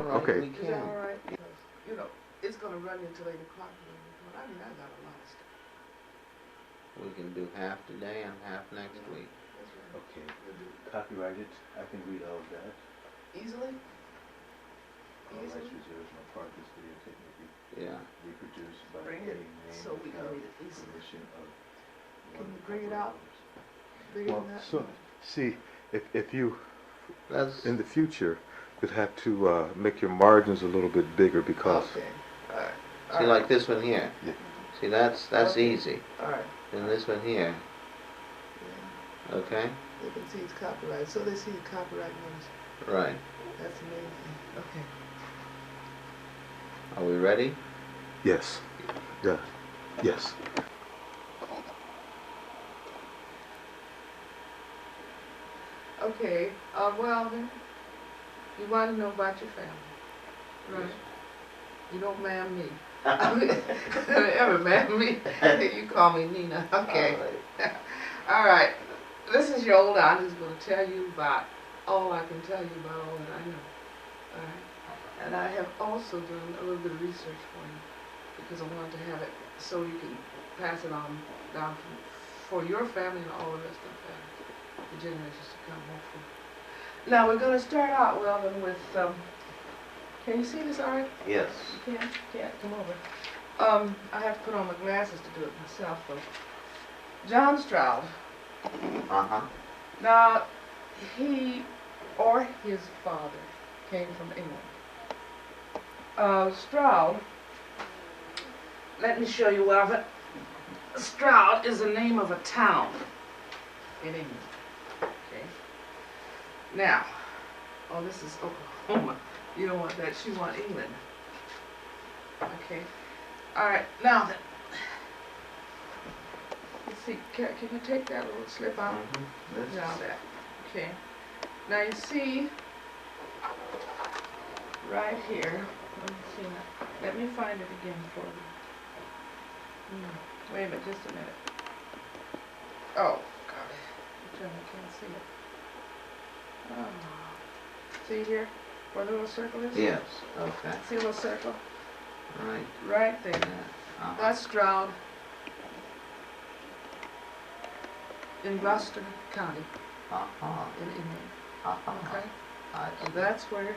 Okay. We can. Is that all right? Because, you know, it's going to run until 8 o'clock. I mean, I got a lot of stuff. We can do half today and half next week. That's right. Okay. Copyrighted. I can read all of that. Easily? All rights reserved. No part of this video tape may be reproduced by bring any it name so we can without read it easily. permission of. Can you bring it out? Bigger Well, than that? so see, if you That's in the future you'd have to make your margins a little bit bigger because. Okay. All right. see like this one here. Yeah. See that's Okay. easy. All right. And this one here. Yeah. Okay? They can see it's copyrighted. So they see the copyright notice. Right. That's amazing. Okay. Are we ready? Yes. Yeah. Yes. Okay. Well, then, you want to know about your family, right? You don't man me. Ever man me? You call me Nina. Okay. All right. This is your old aunt who's going to tell you about all I can tell you about all that I know. All right. And I have also done a little bit of research for you because I wanted to have it so you can pass it on down for your family and all the rest of the family, the generations to come, hopefully. Now we're going to start out, Welvin, with, can you see this all right? Yes. You can't come over. I have to put on my glasses to do it myself, though. John Stroud. Uh-huh. Now, he or his father came from England. Stroud, let me show you, Welvin. Stroud is the name of a town in England. Okay. Now, oh, this is Oklahoma. You don't want that. You want England. Okay. All right. Now then, let's see. Can you take that little slip out? Now that. Okay. Now you see right here. Let me see now. Let me find it again for you. Wait a minute. Just a minute. Oh God. I can't see it. Oh. See here? Where the little circle is? Yes. Okay. See a little circle? Right. Right there. Uh-huh. That's Stroud in Gloucester County Uh-huh. in England. Uh-huh. Okay? I And see. that's where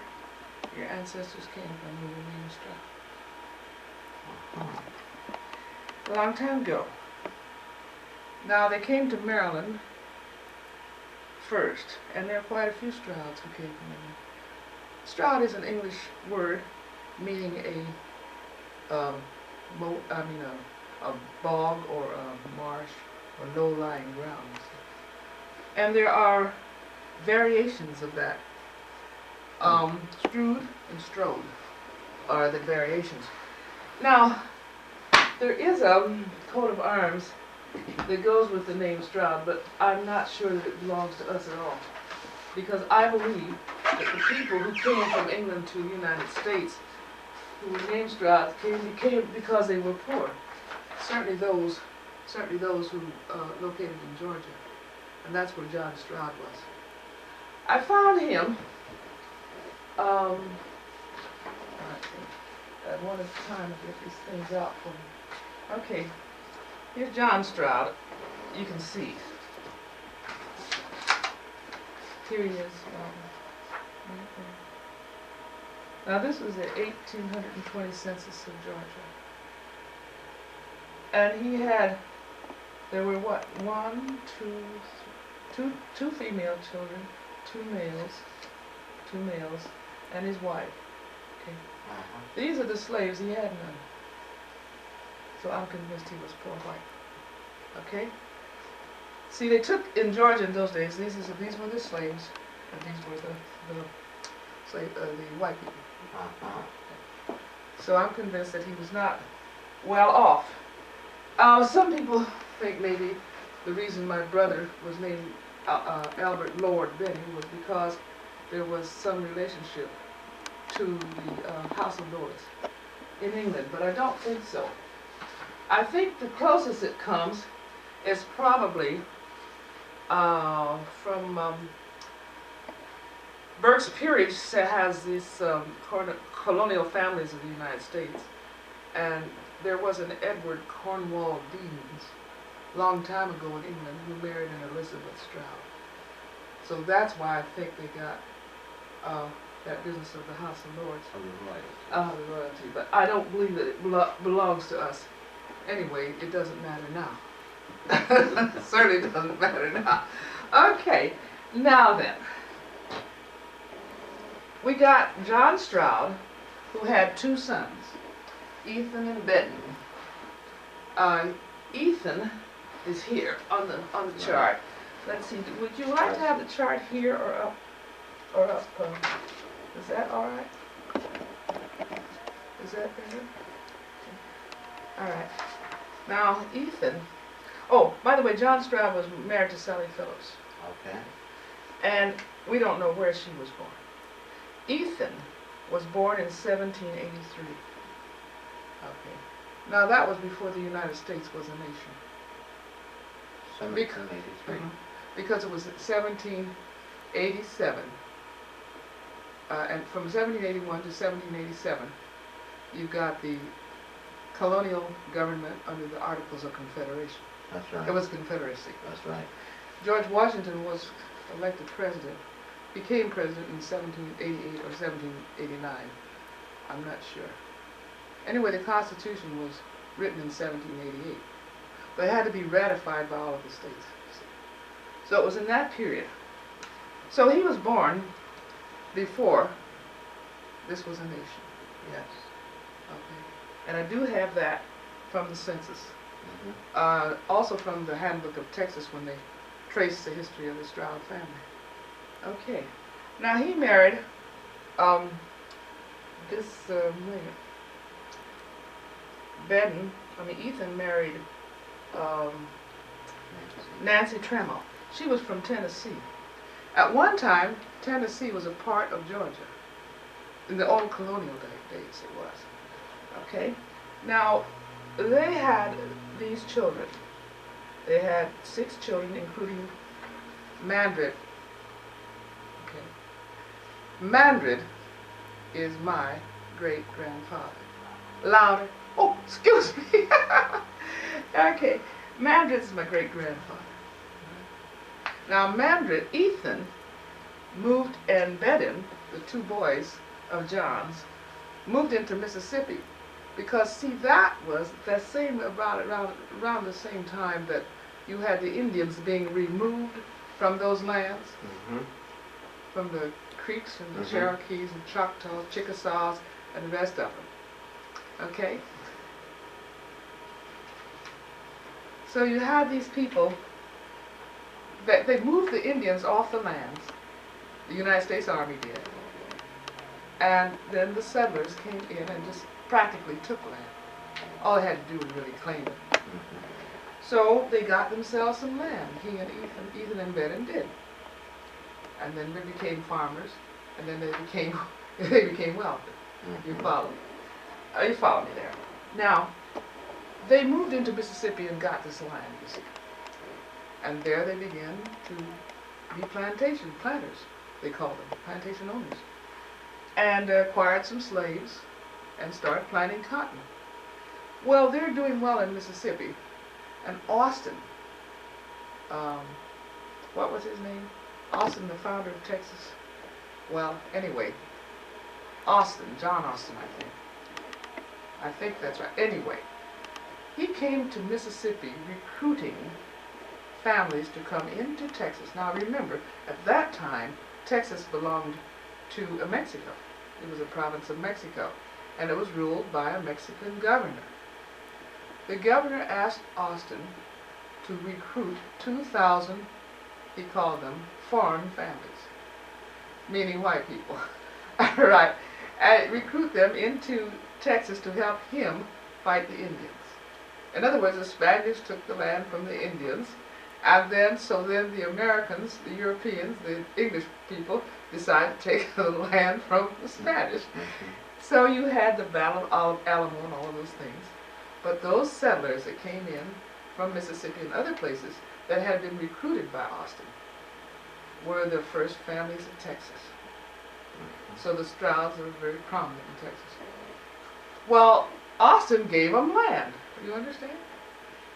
your ancestors came from, who were named Stroud. Uh-huh. A long time ago. Now they came to Maryland first, and there are quite a few Strouds who came from England. Stroud is an English word meaning a bog or a marsh or low-lying ground. And there are variations of that. Stroud and Stroud are the variations. Now, there is a coat of arms that goes with the name Stroud, but I'm not sure that it belongs to us at all. Because I believe that the people who came from England to the United States, who were named Stroud, came because they were poor. Certainly those who located in Georgia, and that's where John Stroud was. I found him. At one at a time to get these things out for me. Okay, here's John Stroud. You can see. Here he is. Right there. Now this was the 1820 Census of Georgia. And he had, there were what, two female children, two males, and his wife. Okay. Uh-huh. These are the slaves. He had none. So I'm convinced he was poor white. Okay? See, they took, in Georgia in those days, these were the slaves, and these were the white people. Uh-huh. So I'm convinced that he was not well off. Some people think maybe the reason my brother was named Albert Lord Benny was because there was some relationship to the House of Lords in England, but I don't think so. I think the closest it comes is probably from Burke's Peerage has these colonial families of the United States, and there was an Edward Cornwall Deans, long time ago in England, who married an Elizabeth Stroud. So that's why I think they got that business of the House of Lords. The royalty. But I don't believe that it belongs to us. Anyway, it doesn't matter now. Certainly doesn't matter now. Okay, now then. We got John Stroud, who had 2 sons, Ethan and Benton. Ethan is here on the chart. Let's see. Would you like to have the chart here or up? Is that all right? Is that better? All right. Now Ethan. Oh, by the way, John Stroud was married to Sally Phillips. Okay. And we don't know where she was born. Ethan was born in 1783. Okay. Now that was before the United States was a nation. 1783. Because it was 1787. And from 1781 to 1787, you got the colonial government under the Articles of Confederation. That's right. It was Confederacy. That's right. George Washington was elected president, became president in 1788 or 1789. I'm not sure. Anyway, the Constitution was written in 1788. But it had to be ratified by all of the states. So it was in that period. So he was born before this was a nation. Yes. Okay. And I do have that from the census. Also from the Handbook of Texas when they traced the history of the Stroud family. Okay. Now he married Ethan married Nancy Trammell. She was from Tennessee. At one time, Tennessee was a part of Georgia. In the old colonial days it was. Okay? Now, they had these children. They had 6 children, including Mandred. Okay. Mandred is my great-grandfather. Louder. Oh, excuse me. Okay. Mandred is my great-grandfather. Now, Mandred, Ethan, moved, and Bedin, the 2 boys of John's, moved into Mississippi. Because, see, that was the same around the same time that you had the Indians being removed from those lands, from the Creeks and the Cherokees and Choctaws, Chickasaws, and the rest of them. Okay? So you had these people that they moved the Indians off the lands. The United States Army did. And then the settlers came in and just practically took land. All they had to do was really claim it. So they got themselves some land. He and Ethan and Bedin did. And then they became farmers, and then they became wealthy. You follow me? You follow me there? Now, they moved into Mississippi and got this land, you see. And there they began to be planters, they called them, plantation owners. And acquired some slaves and started planting cotton. Well, they're doing well in Mississippi. And Austin, what was his name? Austin, the founder of Texas. Well, anyway, Austin, John Austin, I think. I think that's right. Anyway, he came to Mississippi recruiting families to come into Texas. Now remember, at that time, Texas belonged to Mexico. It was a province of Mexico, and it was ruled by a Mexican governor. The governor asked Austin to recruit 2,000, he called them, foreign families, meaning white people, right, and recruit them into Texas to help him fight the Indians. In other words, the Spanish took the land from the Indians, and then the Americans, the Europeans, the English people decided to take the land from the Spanish. So you had the Battle of Alamo and all of those things. But those settlers that came in from Mississippi and other places that had been recruited by Austin were the first families of Texas. So the Strouds are very prominent in Texas. Well, Austin gave them land. You understand?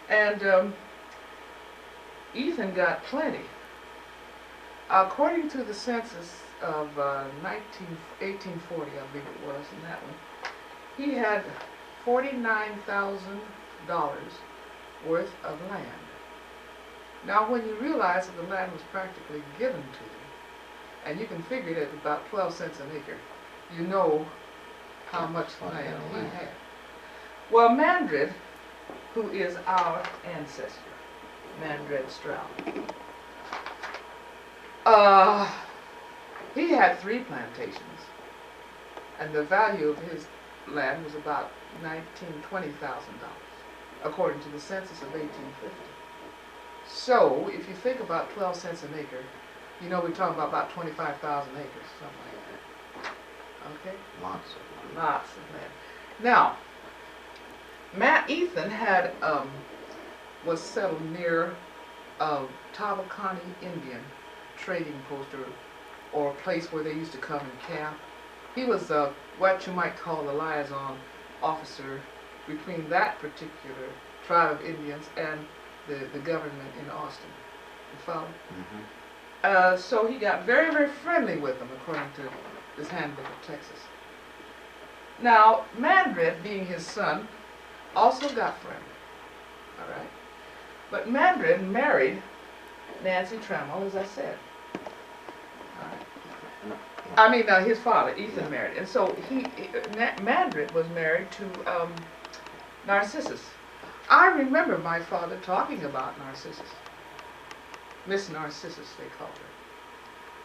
And Ethan got plenty. According to the census of 1840, I believe it was, in that one, he had $49,000 worth of land. Now, when you realize that the land was practically given to them, and you can figure it at about 12 cents an acre, you know how much land he had. Well, Mandred, who is our ancestor, Mandred Stroud, he had 3 plantations, and the value of his land was about $20,000, according to the census of 1850. So, if you think about 12 cents an acre, you know we're talking about 25,000 acres, something like that. Okay? Lots of land. Lots of land. Now, Ethan had was settled near a Tabacani Indian trading post or a place where they used to come and camp. He was what you might call the liaison officer between that particular tribe of Indians and the government in Austin. You follow? Mm-hmm. So he got very, very friendly with them, according to this handbook of Texas. Now, Mandred, being his son, also got friendly. All right? But Mandred married Nancy Trammell, as I said. All right? I mean, his father, Ethan, married. And so Mandred was married to Narcissus. I remember my father talking about Narcissus. Miss Narcissus, they called her.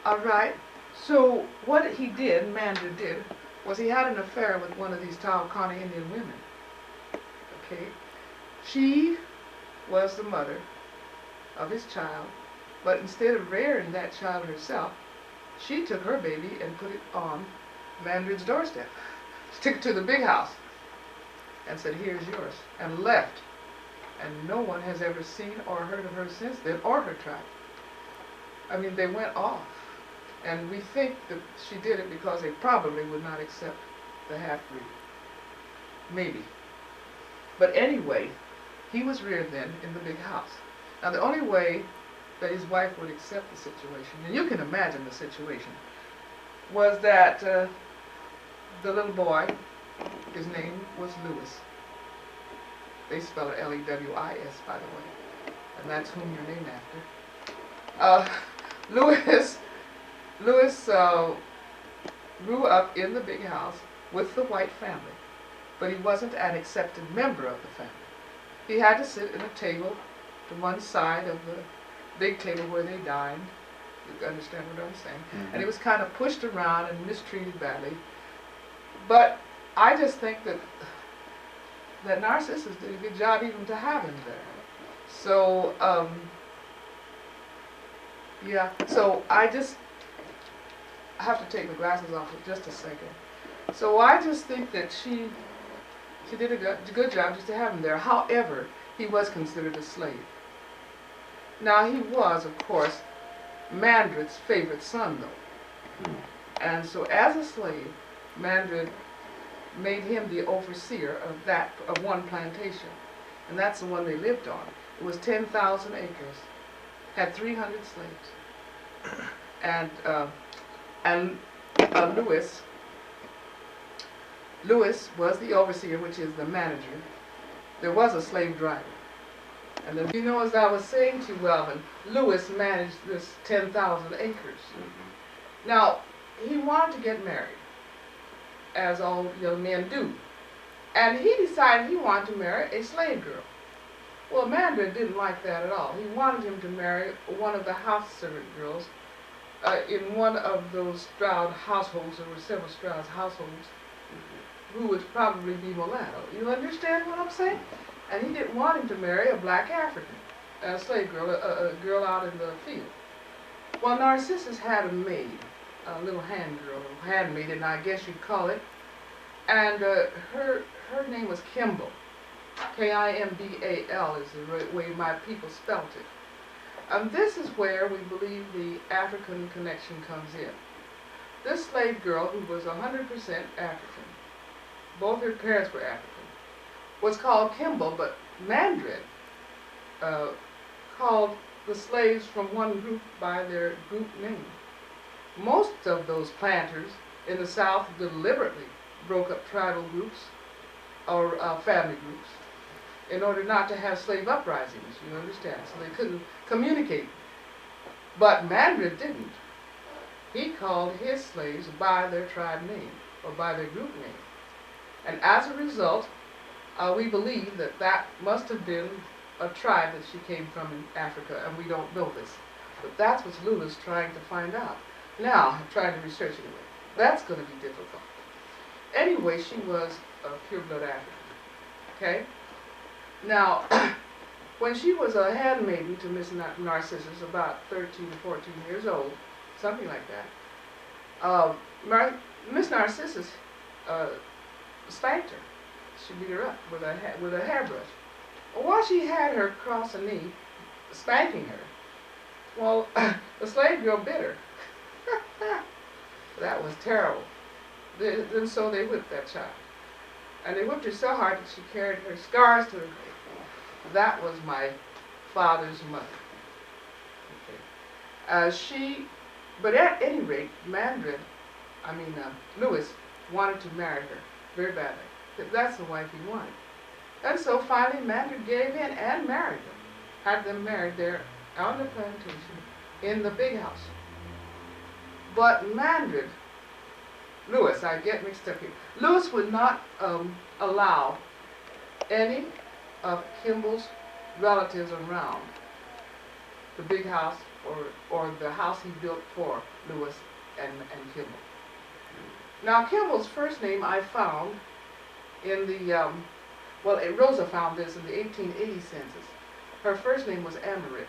All right. So what he did, Mandred did, was he had an affair with one of these Tawakanna Indian women. Okay. She was the mother of his child, but instead of rearing that child herself, she took her baby and put it on Mandred's doorstep. She took it to the big house and said, "Here's yours," and left. And no one has ever seen or heard of her since then, or her tribe. I mean, they went off. And we think that she did it because they probably would not accept the half-breed. Maybe. But anyway, he was reared then in the big house. Now, the only way that his wife would accept the situation, and you can imagine the situation, was that the little boy, his name was Lewis. They spell it L-E-W-I-S, by the way. And that's whom you're named after. Lewis grew up in the big house with the white family, but he wasn't an accepted member of the family. He had to sit at a table to one side of the big table where they dined. You understand what I'm saying? Mm-hmm. And he was kind of pushed around and mistreated badly. But I just think that Narcissus did a good job even to have him there. So, yeah, so I have to take the glasses off for just a second. So I just think that she did a good job just to have him there. However, he was considered a slave. Now, he was, of course, Mandred's favorite son, though. And so as a slave, Mandred made him the overseer of one plantation. And that's the one they lived on. It was 10,000 acres, had 300 slaves. And Lewis was the overseer, which is the manager. There was a slave driver. And then, you know, as I was saying to Welvin, Lewis managed this 10,000 acres. Mm-hmm. Now, he wanted to get married, as all young men do. And he decided he wanted to marry a slave girl. Well, Mandred didn't like that at all. He wanted him to marry one of the house servant girls in one of those Stroud households. There were several Stroud households who would probably be mulatto. You understand what I'm saying? And he didn't want him to marry a black African, a slave girl, a girl out in the field. Well, Narcissus had a maid, a little handmaid, and I guess you'd call it. And her name was Kimball. K-I-M-B-A-L is the way my people spelt it. And this is where we believe the African connection comes in. this slave girl, who was 100% African, both her parents were African, was called Kimball, but Mandred called the slaves from one group by their group name. Most of those planters in the South deliberately broke up tribal groups or family groups in order not to have slave uprisings, you understand, so they couldn't communicate. But Mandred didn't. He called his slaves by their tribe name or by their group name. And as a result, we believe that that must have been a tribe that she came from in Africa, and we don't know this. But that's what Lulu's trying to find out. Now, I'm trying to research it anyway. That's going to be difficult. Anyway, she was a pure-blood African. Okay? Now, when she was a handmaiden to Miss Narcissus, about 13 to 14 years old, something like that, Miss Narcissus spanked her. She beat her up with a hairbrush. While she had her across her knee, spanking her, well, the slave girl bit her. That was terrible. And so they whipped that child. And they whipped her so hard that she carried her scars to her grave. That was my father's mother. Okay. But at any rate, Lewis wanted to marry her very badly. That's the wife he wanted. And so finally Mandred gave in and married them. Had them married there on the plantation in the big house. But Lewis, I get mixed up here. Lewis would not allow any of Kimball's relatives around the big house or the house he built for Lewis and Kimball. Now Kimball's first name I found in the, Rosa found this in the 1880 census. Her first name was Ameritt,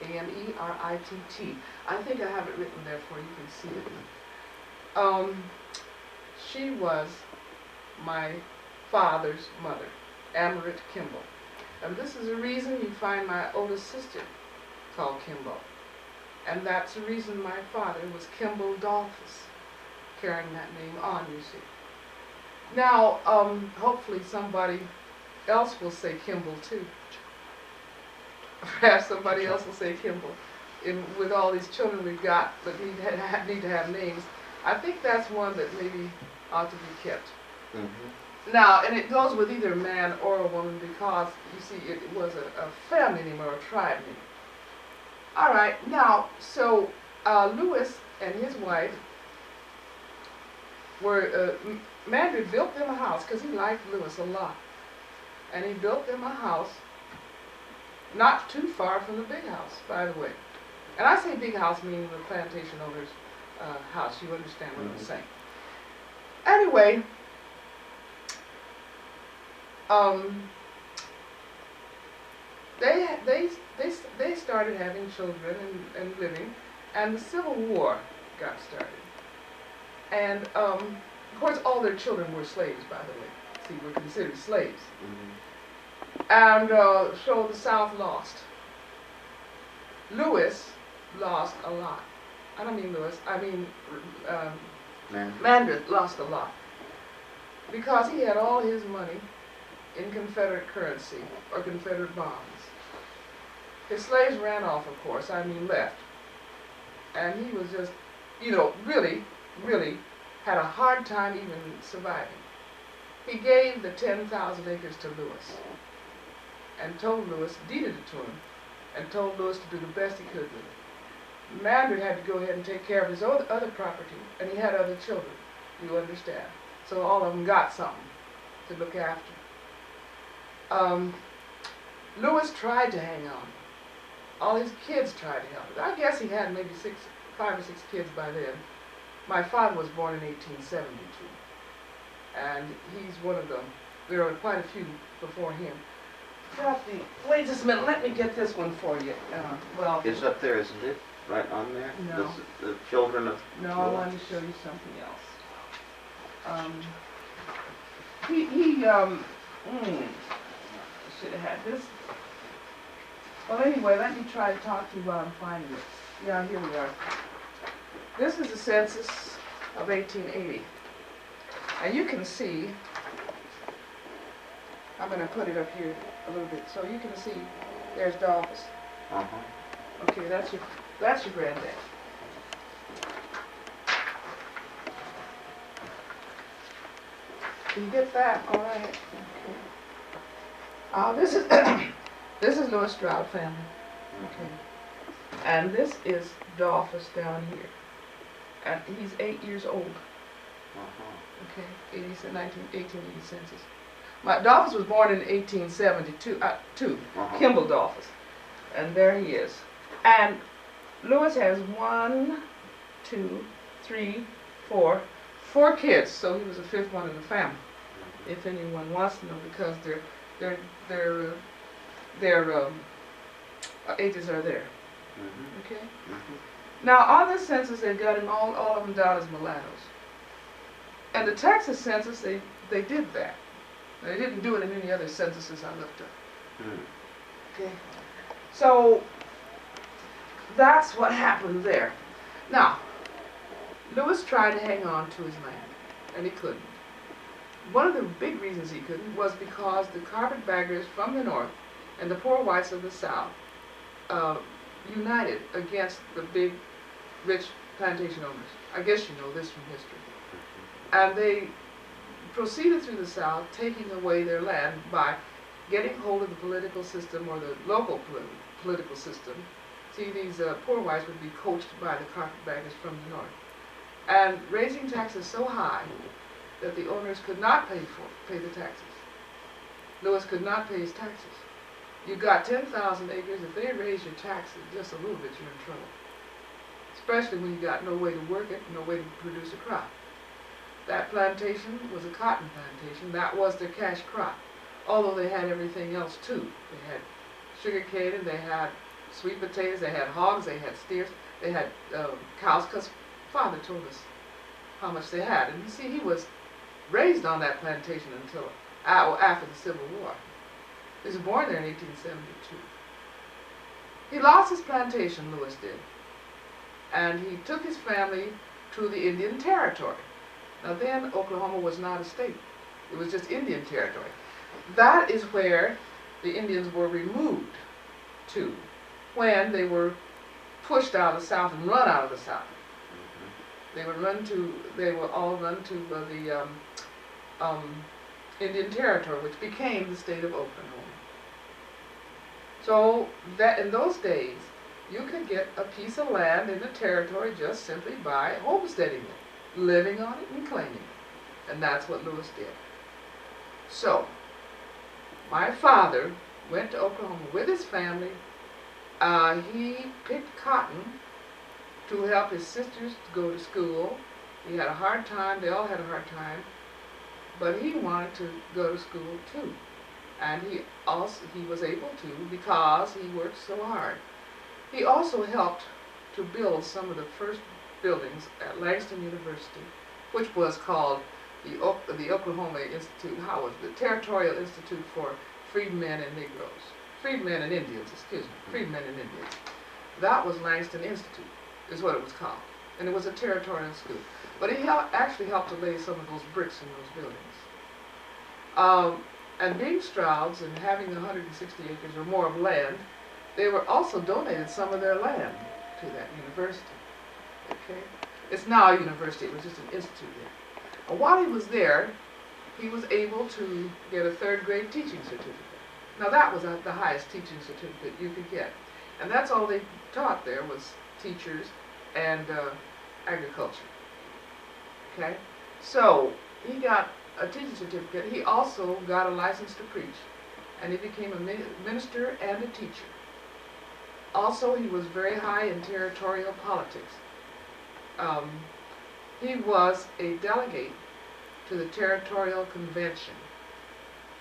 A-M-E-R-I-T-T. I think I have it written there for you can see it. She was my father's mother, Ameritt Kimball. And this is the reason you find my oldest sister called Kimball. And that's the reason my father was Kimball Dolphus, carrying that name on, you see. Now, hopefully somebody else will say Kimball too. Perhaps somebody else will say Kimball. With all these children we've got that need to have names, I think that's one that maybe ought to be kept. Mm-hmm. Now, and it goes with either a man or a woman because, you see, it was a family name or a tribe name. All right, now, so Lewis and his wife were, Mandred built them a house because he liked Lewis a lot. And he built them a house not too far from the big house, by the way. And I say big house meaning the plantation owner's house. You understand what I'm saying. Anyway, they started having children and living, and the Civil War got started. And of course, all their children were slaves, by the way. See, were considered slaves. Mm-hmm. And so the South lost. Lewis lost a lot. I don't mean Lewis, I mean Mandred lost a lot. Because he had all his money in Confederate currency or Confederate bonds. His slaves ran off, of course, left. And he was just, really had a hard time even surviving. He gave the 10,000 acres to Lewis and told Lewis, deeded it to him, and told Lewis to do the best he could with it. Mandred had to go ahead and take care of his other property, and he had other children, you understand. So all of them got something to look after. Lewis tried to hang on. All his kids tried to help him. I guess he had maybe 5 or 6 kids by then. My father was born in 1872, and he's one of them. There are quite a few before him. Wait just a minute, let me get this one for you. It's up there, isn't it? Right on there? No. The children of... No, I wanted to show you something else. Should have had this. Well, anyway, let me try to talk to you while I'm finding it. Yeah, here we are. This is the census of 1880. And you can see, I'm going to put it up here a little bit, so you can see there's the office. Okay, that's your granddad. You get that? All right. Okay. This is this is Lulu Stroud family. Okay. And this is the office down here. And he's 8 years old. Okay. 1880 census. The office was born in 1872. Kimball Dolphus. And there he is. And Lewis has 1, 2, 3, 4 kids. So he was the 5th one in the family. If anyone wants to know, because their ages are there. Okay. Now on this census, they got him all of them down as mulattoes. And the Texas census, they did that. They didn't do it in any other censuses I looked up. Okay. So that's what happened there. Now, Lewis tried to hang on to his land, and he couldn't. One of the big reasons he couldn't was because the carpetbaggers from the north and the poor whites of the south united against the big, rich plantation owners. I guess you know this from history. And they proceeded through the south, taking away their land by getting hold of the political system or the local political system. See, these poor whites would be coached by the carpetbaggers from the north, and raising taxes so high that the owners could not pay the taxes. Lewis could not pay his taxes. You got 10,000 acres. If they raise your taxes just a little bit, you're in trouble. Especially when you got no way to work it, no way to produce a crop. That plantation was a cotton plantation. That was their cash crop. Although they had everything else too. They had sugar cane, and they had sweet potatoes, they had hogs, they had steers, they had cows, because Father told us how much they had. And you see, he was raised on that plantation until after the Civil War. He was born there in 1872. He lost his plantation, Lewis did, and he took his family to the Indian Territory. Now then, Oklahoma was not a state. It was just Indian Territory. That is where the Indians were removed to when they were pushed out of the South and run out of the South. They were all run to the Indian Territory, which became the state of Oklahoma. So that in those days, you could get a piece of land in the territory just simply by homesteading it, living on it and claiming it. And that's what Lewis did. So, my father went to Oklahoma with his family. He picked cotton to help his sisters go to school. He had a hard time. They all had a hard time. But he wanted to go to school too. And he was able to because he worked so hard. He also helped to build some of the first buildings at Langston University, which was called the Oklahoma Institute, the Territorial Institute for Freedmen and Negroes. Freedmen and Indians, excuse me, Freedmen and Indians. That was Langston Institute, is what it was called. And it was a territorial school. But he actually helped to lay some of those bricks in those buildings. And being Strouds and having 160 acres or more of land, they were also donated some of their land to that university. Okay? It's now a university, it was just an institute there. And while he was there, he was able to get a 3rd grade teaching certificate. Now that was the highest teaching certificate you could get. And that's all they taught there was teachers and agriculture. Okay? So he got a teaching certificate. He also got a license to preach. And he became a minister and a teacher. Also, he was very high in territorial politics. He was a delegate to the Territorial Convention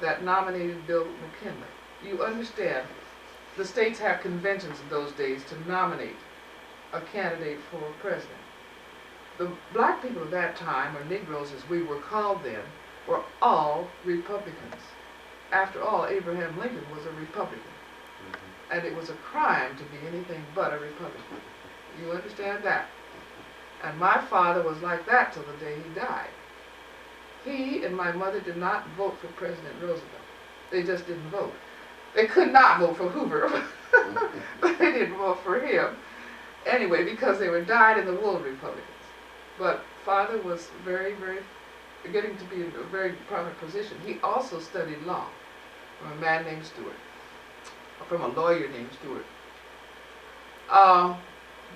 that nominated Bill McKinley. You understand, the states have conventions in those days to nominate a candidate for president. The black people of that time, or Negroes as we were called then, were all Republicans. After all, Abraham Lincoln was a Republican. And it was a crime to be anything but a Republican. You understand that? And my father was like that till the day he died. He and my mother did not vote for President Roosevelt. They just didn't vote. They could not vote for Hoover, but they didn't vote for him. Anyway, because they were dyed-in-the-wool Republicans. But father was getting to be in a very prominent position. He also studied law from a man named Stewart, from a lawyer named Stewart.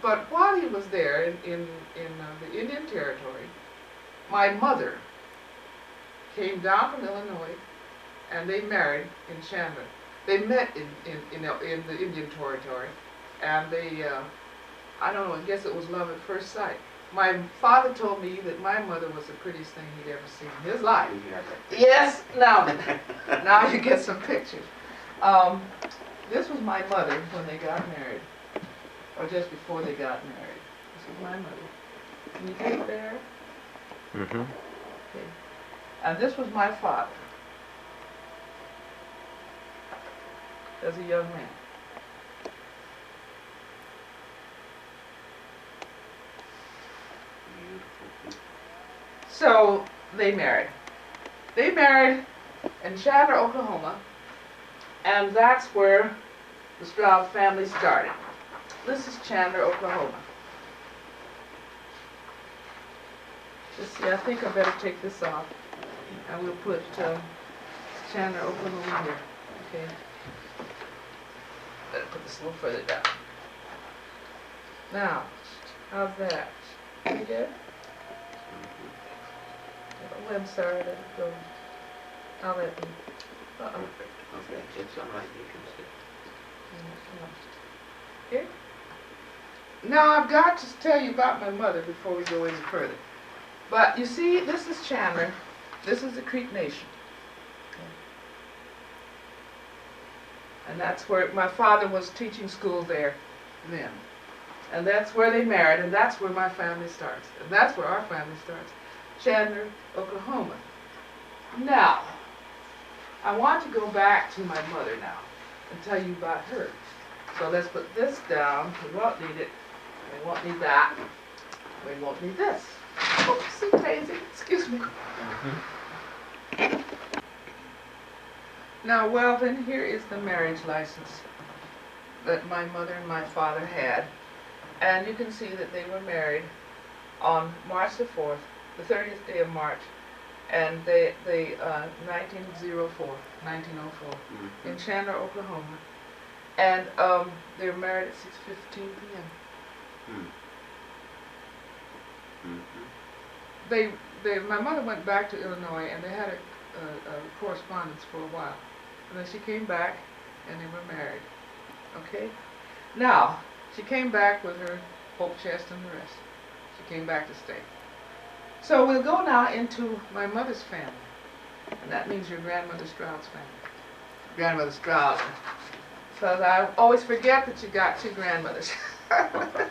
But while he was there in the Indian Territory, my mother came down from Illinois, and they married in Chandler. They met in the Indian Territory, and they, I don't know, I guess it was love at first sight. My father told me that my mother was the prettiest thing he'd ever seen in his life. Yes, now you get some pictures. This was my mother when they got married, or just before they got married. This is my mother. Can you get it there? Mm-hmm. Okay. And this was my father as a young man. So they married. They married in Chandler, Oklahoma, and that's where the Stroud family started. This is Chandler, Oklahoma. Let's see, I think I better take this off. I will put Chandler, Oklahoma here. Okay. Better put this a little further down. Now, how's that? You good? Oh, I'm sorry, let it go. I'll let you. Okay, it's all right, you can sit. Okay. Now I've got to tell you about my mother before we go any further. But you see, this is Chandler. This is the Creek Nation. Okay. And that's where my father was teaching school there then. And that's where they married, and that's where my family starts. And that's where our family starts. Chandler, Oklahoma. Now, I want to go back to my mother now and tell you about her. So let's put this down. We won't need it. We won't need that. We won't need this. Oopsie daisy. Excuse me. Now, Welvin, here is the marriage license that my mother and my father had. And you can see that they were married on March the 4th, the 30th day of March, and 1904, in Chandler, Oklahoma. And they were married at 6:15 p.m. My mother went back to Illinois, and they had a correspondence for a while. And then she came back, and they were married. Okay? Now, she came back with her hope chest and the rest. She came back to stay. So we'll go now into my mother's family. And that means your grandmother Stroud's family. Grandmother Stroud. Because I always forget that you got two grandmothers. I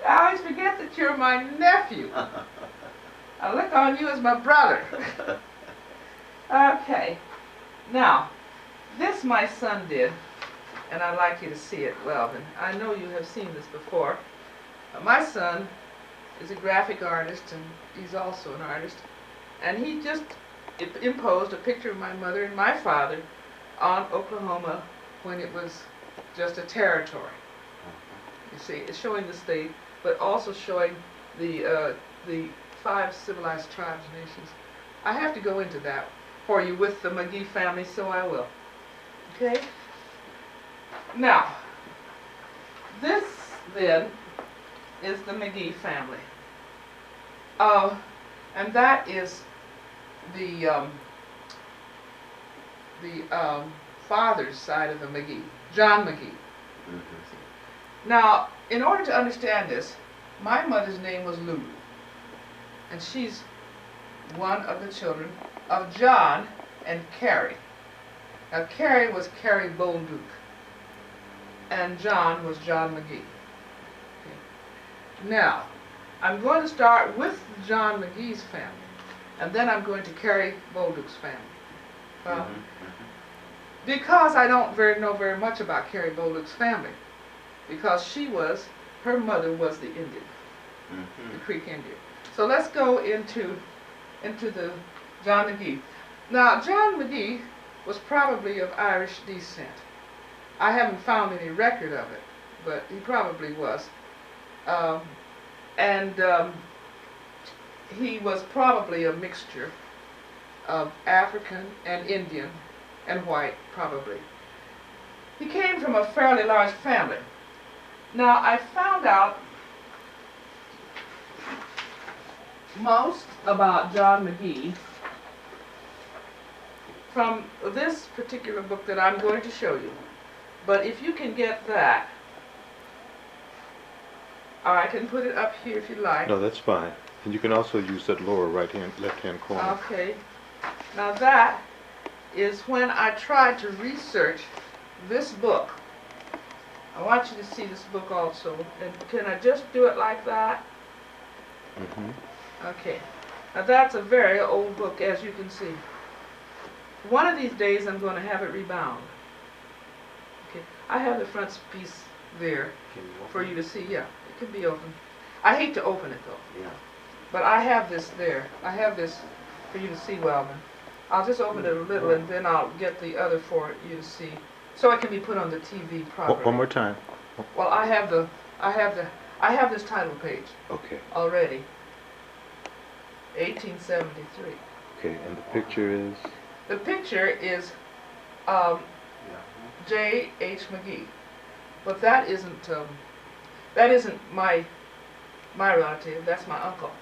always forget that you're my nephew. I look on you as my brother. Okay. Now, this my son did, and I'd like you to see it, Welvin. I know you have seen this before. My son is a graphic artist, and he's also an artist. And he just imposed a picture of my mother and my father on Oklahoma when it was just a territory. You see, it's showing the state, but also showing the 5 civilized tribes and nations. I have to go into that for you with the Magee family, so I will. Okay? Now, this then is the Magee family. And that is the father's side of the Magee, John Magee. Now, in order to understand this, my mother's name was Lulu, and she's one of the children of John and Carrie. Now, Carrie was Carrie Bolduc, and John was John Magee. Okay. Now, I'm going to start with John Magee's family, and then I'm going to Carrie Bolduc's family. Because I don't know very much about Carrie Bolduc's family, because her mother was the Indian. the Creek Indian. So let's go into the John Magee. Now, John Magee was probably of Irish descent. I haven't found any record of it, but he probably was. He was probably a mixture of African and Indian and white, probably. He came from a fairly large family. Now, I found out most about John Magee from this particular book that I'm going to show you. But if you can get that, or I can put it up here if you like. No, that's fine. And you can also use that lower left-hand corner. Okay. Now that is when I tried to research this book. I want you to see this book also. And can I just do it like that? Okay. Now that's a very old book, as you can see. One of these days I'm going to have it rebound. Okay. I have the front piece there for you to see. Yeah, it can be open. I hate to open it though. Yeah. But I have this there. I have this for you to see, Welvin. I'll just open it a little and then I'll get the other for you to see, so it can be put on the TV properly. One more time. Well, I have this title page. Okay. Already. 1873. Okay, and the picture is? The picture is J.H. Magee, but that isn't my relative. That's my uncle.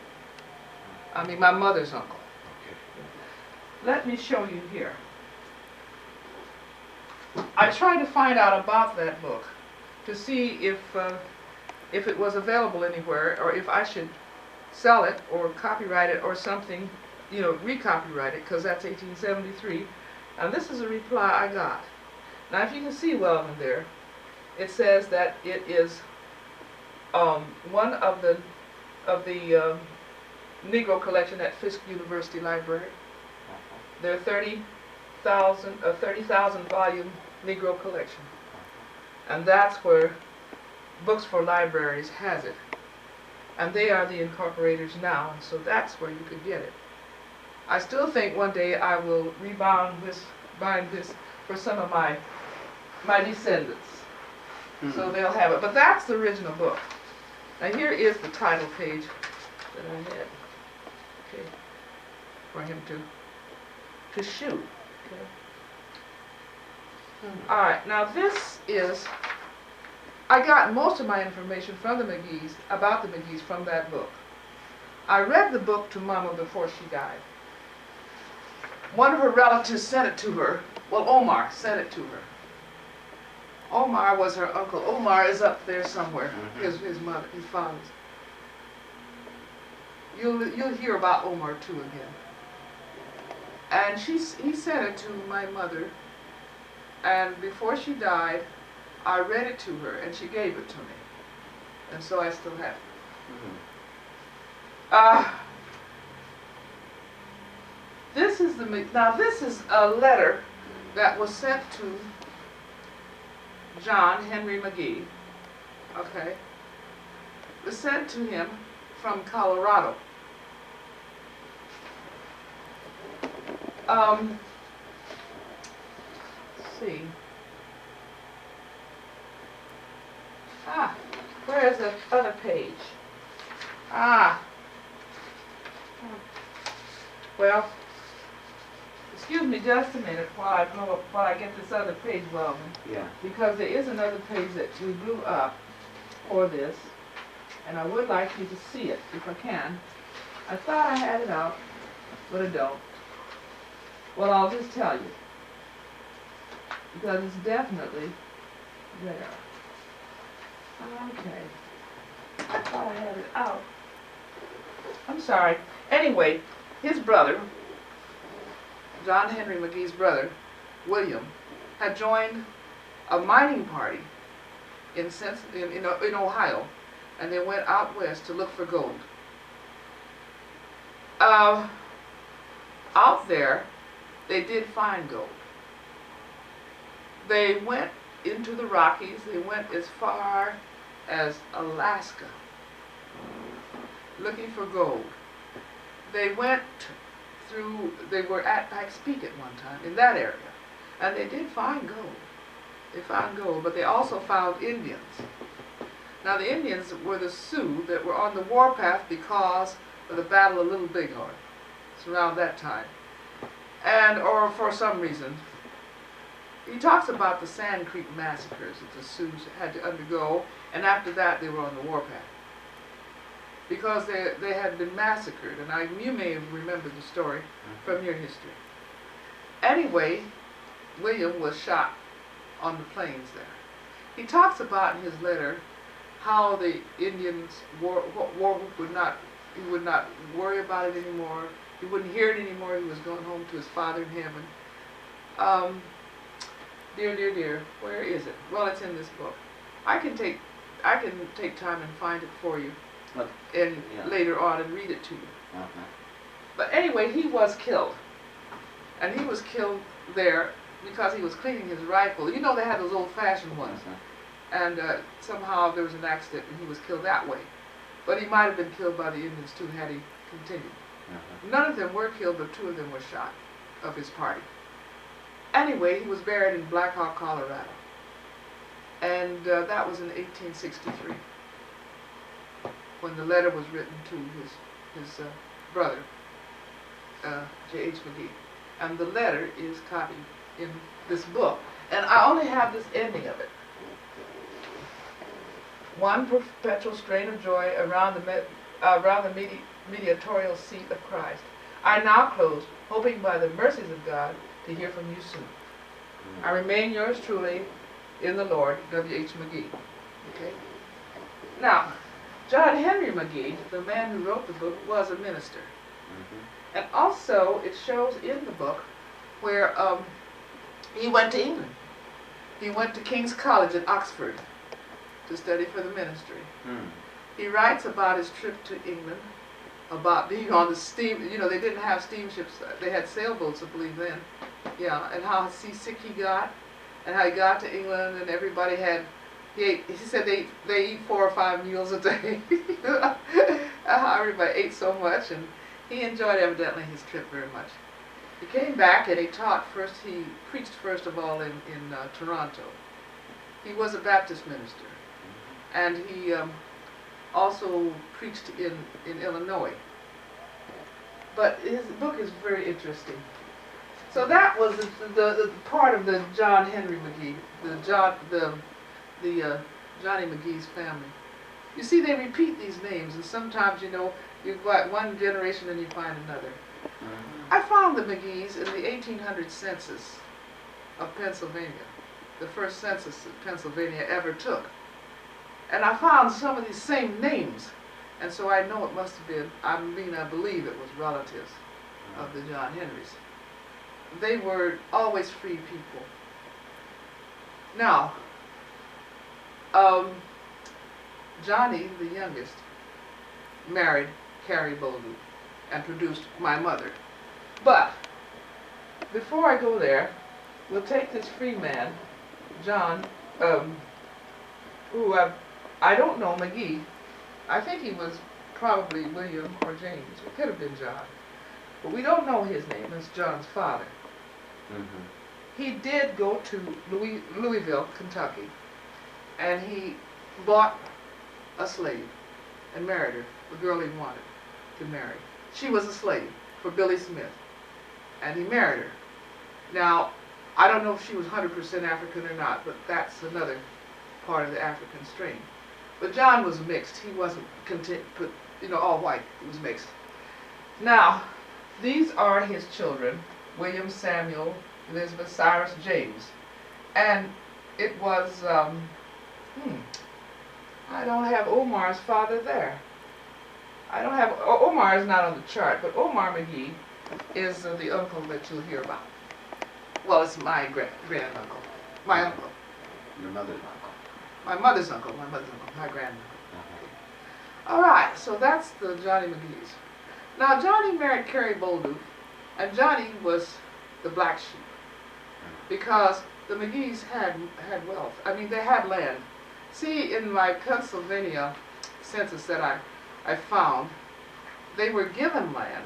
I mean, my mother's uncle. Okay. Let me show you here. I tried to find out about that book to see if it was available anywhere, or if I should sell it or copyright it or something, you know, recopyright it, because that's 1873. And this is a reply I got. Now, if you can see Welvin there, it says that it is one of the Negro collection at Fisk University Library. Their 30,000 volume Negro collection, and that's where Books for Libraries has it, and they are the incorporators now, and so that's where you could get it. I still think one day I will bind this for some of my descendants, so they'll have it. But that's the original book. Now here is the title page that I had, okay, for him to shoot. Okay. All right, now this is, I got most of my information from the Magees, about the Magees, from that book. I read the book to Mama before she died. One of her relatives sent it to her. Well, Omar sent it to her. Omar was her uncle. Omar is up there somewhere, his mother, his father's. You'll hear about Omar too again. And he sent it to my mother, and before she died, I read it to her, and she gave it to me. And so I still have it. This is a letter that was sent to John Henry Magee. Okay. It was sent to him from Colorado. Let's see. Where's the other page? Well, excuse me just a minute while I get this other page, Welvin. Yeah. Because there is another page that we blew up for this, and I would like you to see it if I can. I thought I had it out, but I don't. Well, I'll just tell you, because it's definitely there. Okay. I thought I had it out. I'm sorry. Anyway, his brother, John Henry Magee's brother, William, had joined a mining party in Ohio, and they went out west to look for gold. Out there, they did find gold. They went into the Rockies. They went as far as Alaska. looking for gold. They went through, they were at Pikes Peak at one time, in that area, and they did find gold. They found gold, but they also found Indians. Now the Indians were the Sioux that were on the warpath because of the Battle of Little Bighorn. It's around that time. And, or for some reason, he talks about the Sand Creek massacres that the Sioux had to undergo, and after that they were on the warpath. Because they had been massacred, and you may have remembered the story from your history. Anyway, William was shot on the plains there. He talks about in his letter how the Indians he would not worry about it anymore. He wouldn't hear it anymore. He was going home to his Father in heaven. Dear, where is it? Well, it's in this book. I can take time and find it for you, and later on and read it to you. But anyway, he was killed, and he was killed there because he was cleaning his rifle. You know, they had those old-fashioned ones, and somehow there was an accident, and he was killed that way. But he might have been killed by the Indians too had he continued. None of them were killed, but 2 of them were shot of his party. Anyway, he was buried in Black Hawk, Colorado, and that was in 1863 when the letter was written to his brother, J.H. Magee. And the letter is copied in this book, and I only have this ending of it. One perpetual strain of joy around the mediatorial seat of Christ. I now close, hoping by the mercies of God to hear from you soon. I remain yours truly in the Lord, W.H. Magee. Okay. Now, John Henry Magee, the man who wrote the book, was a minister. And also, it shows in the book where he went to England. He went to King's College at Oxford to study for the ministry. He writes about his trip to England, about being on the steam, you know, they didn't have steamships, they had sailboats, I believe, then. Yeah, and how seasick he got, and how he got to England, and everybody had, he said they eat 4 or 5 meals a day. How everybody ate so much, and he enjoyed evidently his trip very much. He came back and he preached first of all in Toronto. He was a Baptist minister, and he also preached in Illinois. But his book is very interesting. So that was the part of the John Henry Magee, Johnny Magee's family. You see, they repeat these names, and sometimes, you know, you've got one generation and you find another. I found the Magees in the 1800 census of Pennsylvania, the first census that Pennsylvania ever took. And I found some of these same names, and so I know it must have been, I believe it was relatives of the John Henrys. They were always free people. Now, Johnny, the youngest, married Carrie Bolduc and produced my mother. But before I go there, we'll take this free man, John, who I don't know, Magee. I think he was probably William or James. It could have been John. But we don't know his name. It's John's father. He did go to Louisville, Kentucky, and he bought a slave and married her, the girl he wanted to marry. She was a slave for Billy Smith, and he married her. Now, I don't know if she was 100% African or not, but that's another part of the African strain. But John was mixed. He wasn't content, all white. He was mixed. Now, these are his children: William, Samuel, Elizabeth, Cyrus, James. And it was, I don't have Omar's father there. I don't have, Omar is not on the chart, but Omar Magee is the uncle that you'll hear about. Well, it's my grand-uncle. My uncle. Your mother's uncle. My mother's uncle, my grandmother. All right, so that's the Johnny Magees. Now, Johnny married Carrie Bolduc, and Johnny was the black sheep, because the Magees had wealth. I mean, they had land. See, in my Pennsylvania census that I found, they were given land,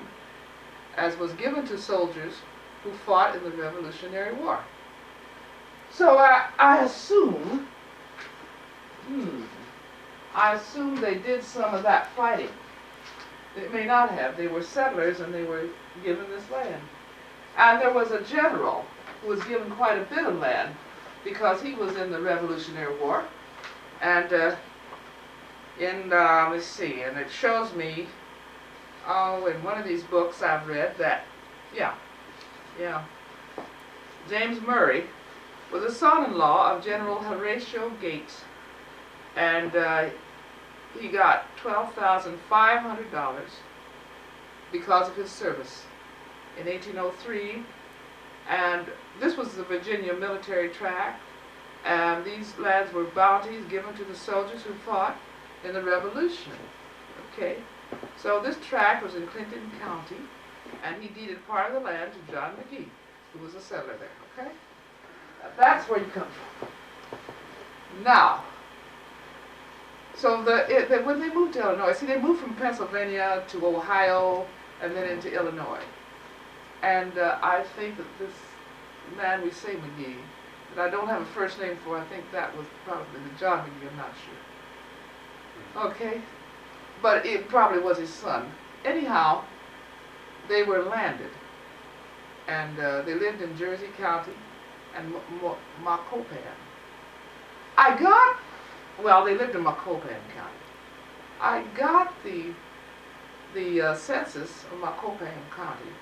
as was given to soldiers who fought in the Revolutionary War. So I assume they did some of that fighting. They may not have. They were settlers and they were given this land. And there was a general who was given quite a bit of land because he was in the Revolutionary War. And let's see, and it shows me, in one of these books I've read that, James Murray was a son-in-law of General Horatio Gates, and he got $12,500 because of his service in 1803, and this was the Virginia military tract, and these lands were bounties given to the soldiers who fought in the Revolution. Okay, so this tract was in Clinton County, and he deeded part of the land to John Magee, who was a settler there. Okay, now that's where you come from. Now, so when they moved to Illinois, see, they moved from Pennsylvania to Ohio and then into Illinois. And I think that this man we say Magee, that I don't have a first name for, I think that was probably the John Magee, I'm not sure. Okay, but it probably was his son. Anyhow, they were landed, and they lived in Jersey County and Macopan. They lived in Macopan County. I got the census of Macopan County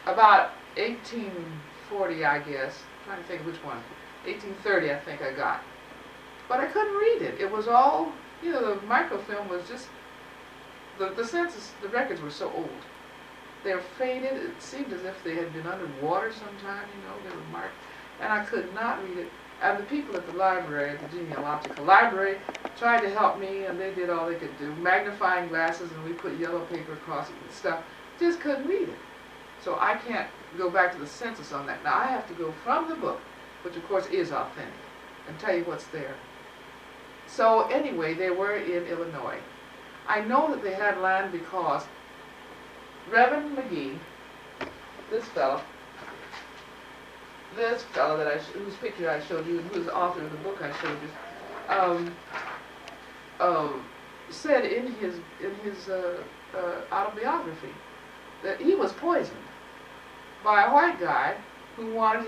about 1840, I guess. I'm trying to think of which one. 1830, I think I got. But I couldn't read it. It was all, the microfilm was just, the census, the records were so old. They were faded. It seemed as if they had been underwater sometime, they were marked. And I could not read it. And the people at the library, the genealogical library, tried to help me, and they did all they could do. Magnifying glasses, and we put yellow paper across it and stuff. Just couldn't read it. So I can't go back to the census on that. Now I have to go from the book, which of course is authentic, and tell you what's there. So anyway, they were in Illinois. I know that they had land because Rev Magee, this fellow whose picture I showed you, and who is the author of the book I showed you, said in his autobiography that he was poisoned by a white guy who wanted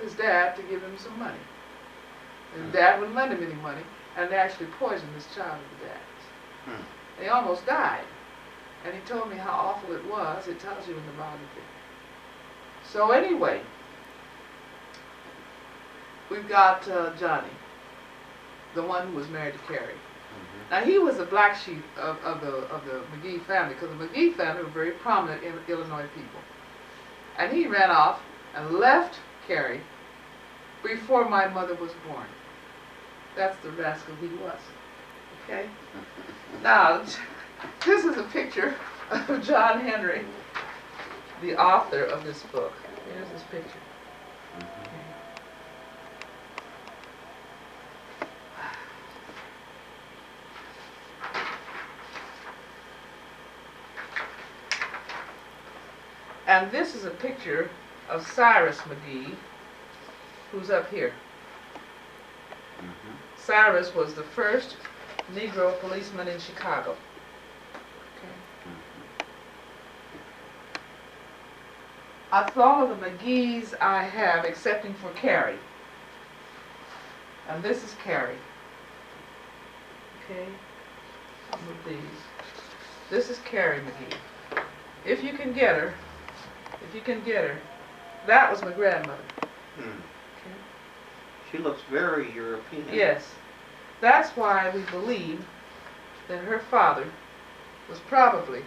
his dad to give him some money. His dad wouldn't lend him any money, and they actually poisoned this child of the dad's. They almost died. And he told me how awful it was. It tells you in the biography. So anyway, we've got Johnny, the one who was married to Carrie. Now he was the black sheep of the Magee family, because the Magee family were very prominent in Illinois people. And he ran off and left Carrie before my mother was born. That's the rascal he was. Okay? Now, this is a picture of John Henry, the author of this book. Here's his picture. And this is a picture of Cyrus Mcgee, who's up here. Cyrus was the first Negro policeman in Chicago. Okay. That's all of the Magees I have, excepting for Carrie. And this is Carrie. Okay. I'll move these. This is Carrie Magee. If you can get her, that was my grandmother. Okay. She looks very European. Yes. That's why we believe that her father was probably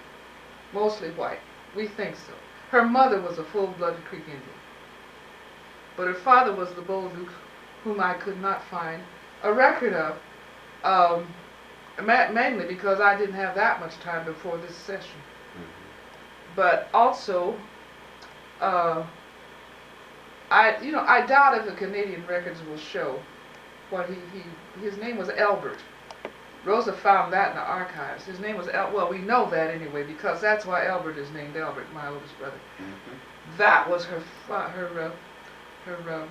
mostly white. We think so. Her mother was a full-blooded Creek Indian. But her father was the Bolduc, whom I could not find a record of, mainly because I didn't have that much time before this session. But also, I doubt if the Canadian records will show what his name was Albert. Rosa found that in the archives. His name was well, we know that anyway because that's why Albert is named Albert, my oldest brother. Mm-hmm. That was her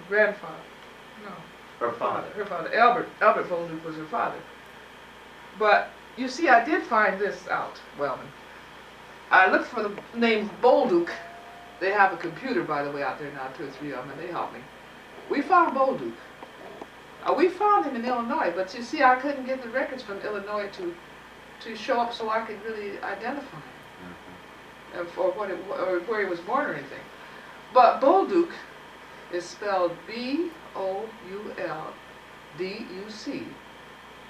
grandfather. No. Her father. Her father. Albert Bolduc was her father. But you see, I did find this out, Welvin. I looked for the name Bolduc. They have a computer, by the way, out there now, 2 or 3 of them, and they helped me. We found Bolduc. We found him in Illinois, but you see, I couldn't get the records from Illinois to show up so I could really identify him for what or where he was born or anything. But Bolduc is spelled B-O-U-L-D-U-C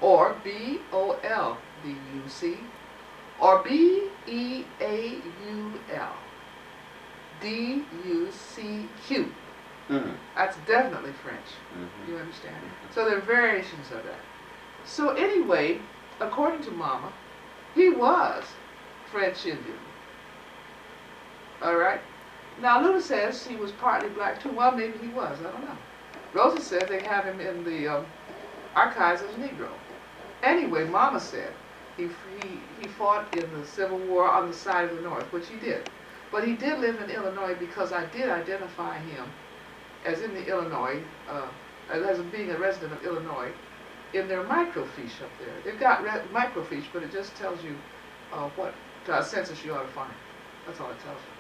or B-O-L-D-U-C or B-E-A-U-L-D-U-C-Q. Mm-hmm. That's definitely French. Mm-hmm. You understand? So there are variations of that. So anyway, according to Mama, he was French Indian. All right? Now Lulu says he was partly black too. Well, maybe he was. I don't know. Rosa says they have him in the archives as a Negro. Anyway, Mama said he fought in the Civil War on the side of the North, which he did. But he did live in Illinois because I did identify him as in the Illinois, as being a resident of Illinois, in their microfiche up there. They've got microfiche, but it just tells you what census you ought to find. That's all it tells you.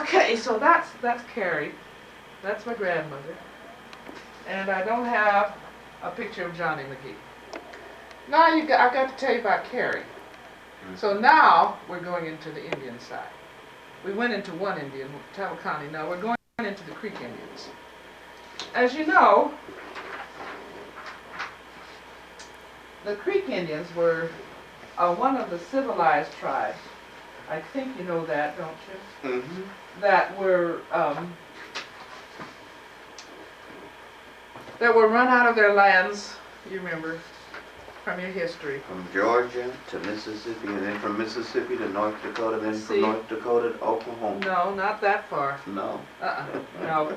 Okay, so that's Carrie. That's my grandmother. And I don't have a picture of Johnny Magee. Now I've got to tell you about Carrie. So now we're going into the Indian side. We went into one Indian, Talcani. Now we're going into the Creek Indians. As you know, the Creek Indians were one of the civilized tribes. I think you know that, don't you? Mm-hmm. That were run out of their lands. You remember from your history. From Georgia to Mississippi, and then from Mississippi to North Dakota, then from North Dakota to Oklahoma. No, not that far. No. No.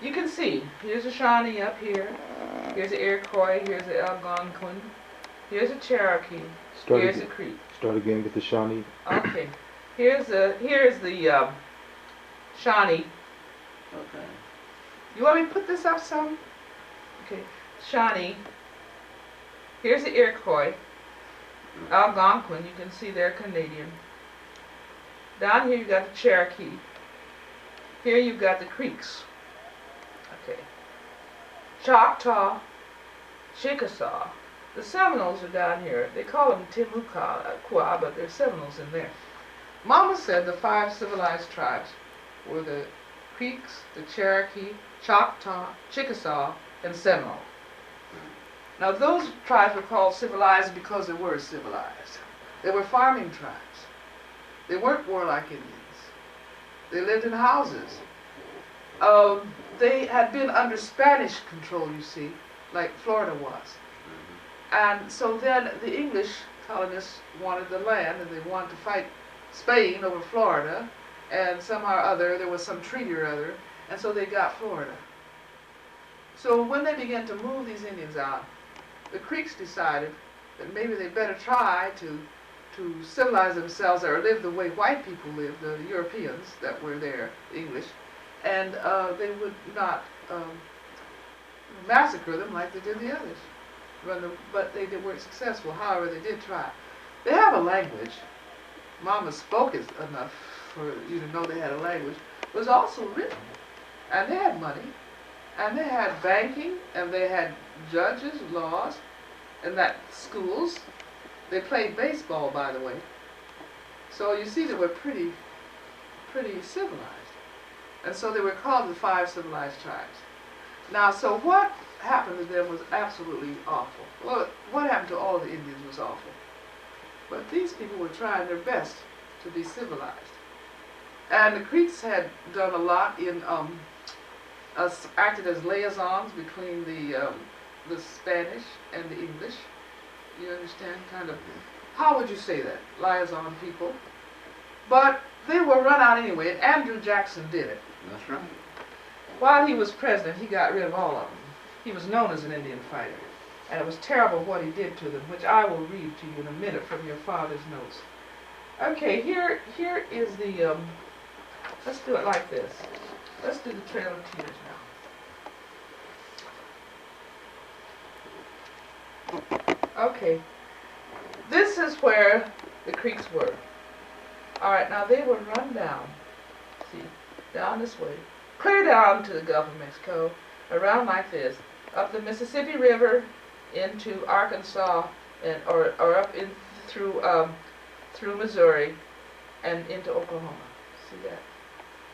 You can see, here's a Shawnee up here, here's the Iroquois, here's the Algonquin, here's a Cherokee, here's a Creek. Start again with the Shawnee. Okay. Here's the Shawnee. Okay. You want me to put this up some? Okay. Shawnee. Here's the Iroquois. Algonquin, you can see they're Canadian. Down here you got the Cherokee. Here you've got the Creeks. Okay. Choctaw, Chickasaw. The Seminoles are down here. They call them Timucua, but they're Seminoles in there. Mama said the 5 civilized tribes were the Creeks, the Cherokee, Choctaw, Chickasaw, and Seminole. Now those tribes were called civilized because they were civilized. They were farming tribes. They weren't warlike Indians. They lived in houses. They had been under Spanish control, you see, like Florida was. And so then the English colonists wanted the land, and they wanted to fight Spain over Florida, and somehow or other there was some treaty or other, and so they got Florida. So when they began to move these Indians out, the Creeks decided that maybe they better try to civilize themselves or live the way white people lived, the Europeans that were there, the English, and they would not massacre them like they did the others. But they weren't successful. However, they did try. They have a language. Mama spoke it enough for you to know they had a language. It was also written. And they had money. And they had banking. And they had judges, laws, and that schools. They played baseball, by the way. So you see they were pretty civilized. And so they were called the 5 civilized tribes. Now, so what happened to them was absolutely awful. Well, what happened to all the Indians was awful. But these people were trying their best to be civilized. And the Creeks had done a lot in, acted as liaisons between the Spanish and the English. You understand? Kind of, how would you say that? Liaison people. But they were run out anyway, and Andrew Jackson did it. That's right. While he was president, he got rid of all of them. He was known as an Indian fighter. And it was terrible what he did to them, which I will read to you in a minute from your father's notes. Okay, here is the, let's do it like this. Let's do the Trail of Tears now. Okay, this is where the creeks were. All right, now they were run down, see, down this way, clear down to the Gulf of Mexico, around like this, up the Mississippi River into Arkansas, and or up in through Missouri and into Oklahoma. See that?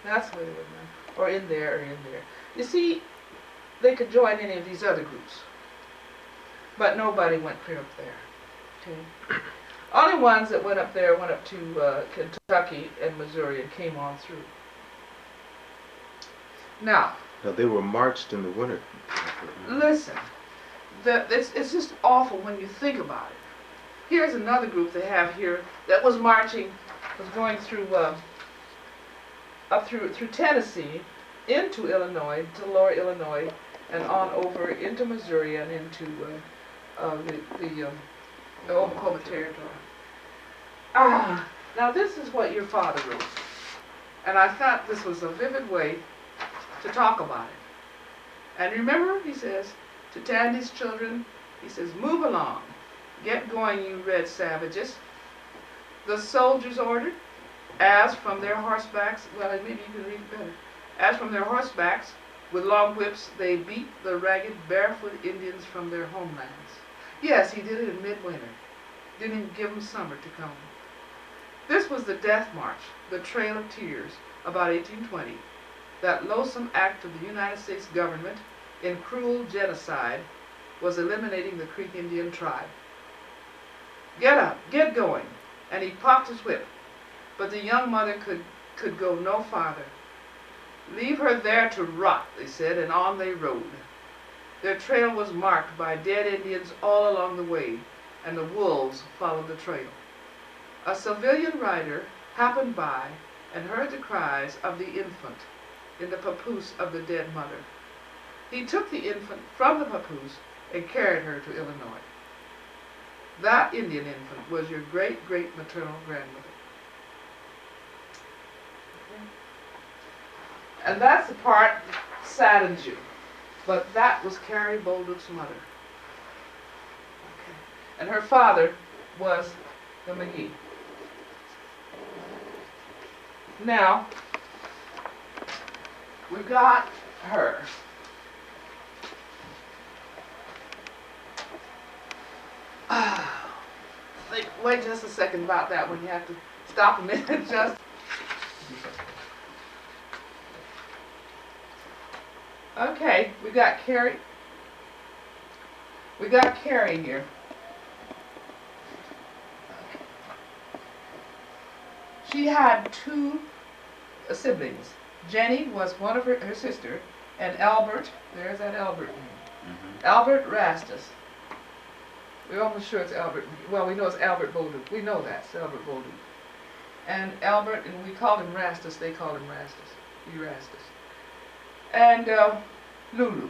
That's where they were run, or in there. You see, they could join any of these other groups, but nobody went clear up there. Okay. Only ones that went up there went up to Kentucky and Missouri and came on through. Now they were marched in the winter. listen, it's just awful when you think about it. Here's another group they have here that was marching, was going through up through Tennessee, into Illinois, to lower Illinois, and on over into Missouri and into the Oklahoma Territory. Now this is what your father wrote, and I thought this was a vivid way to talk about it. And remember, he says, to Tandy's children, he says, move along, get going, you red savages. The soldiers ordered, as from their horsebacks, well, maybe you can read it better, as from their horsebacks, with long whips, they beat the ragged, barefoot Indians from their homelands. Yes, he did it in midwinter. Didn't even give them summer to come. This was the Death March, the Trail of Tears, about 1820. That loathsome act of the United States government in cruel genocide was eliminating the Creek Indian tribe. Get up, get going. And he popped his whip. But the young mother could go no farther. Leave her there to rot, they said, and on they rode. Their trail was marked by dead Indians all along the way, and the wolves followed the trail. A civilian rider happened by and heard the cries of the infant in the papoose of the dead mother. He took the infant from the papoose and carried her to Illinois. That Indian infant was your great-great maternal grandmother. And that's the part that saddens you. But that was Carrie Bolduc's mother. Okay. And her father was the Magee. Now, we got her. Wait just a second about that when you have to stop a minute just. Okay, we got Carrie. We got Carrie here. She had two siblings. Jenny was one of her sister, and Albert, there's that Albert name. Albert Rastus. We're almost sure it's Albert. Well, we know it's Albert Bolduc. We know that, it's Albert Bolduc. And Albert, and we called him Rastus, they called him Rastus, Erastus. And Lulu,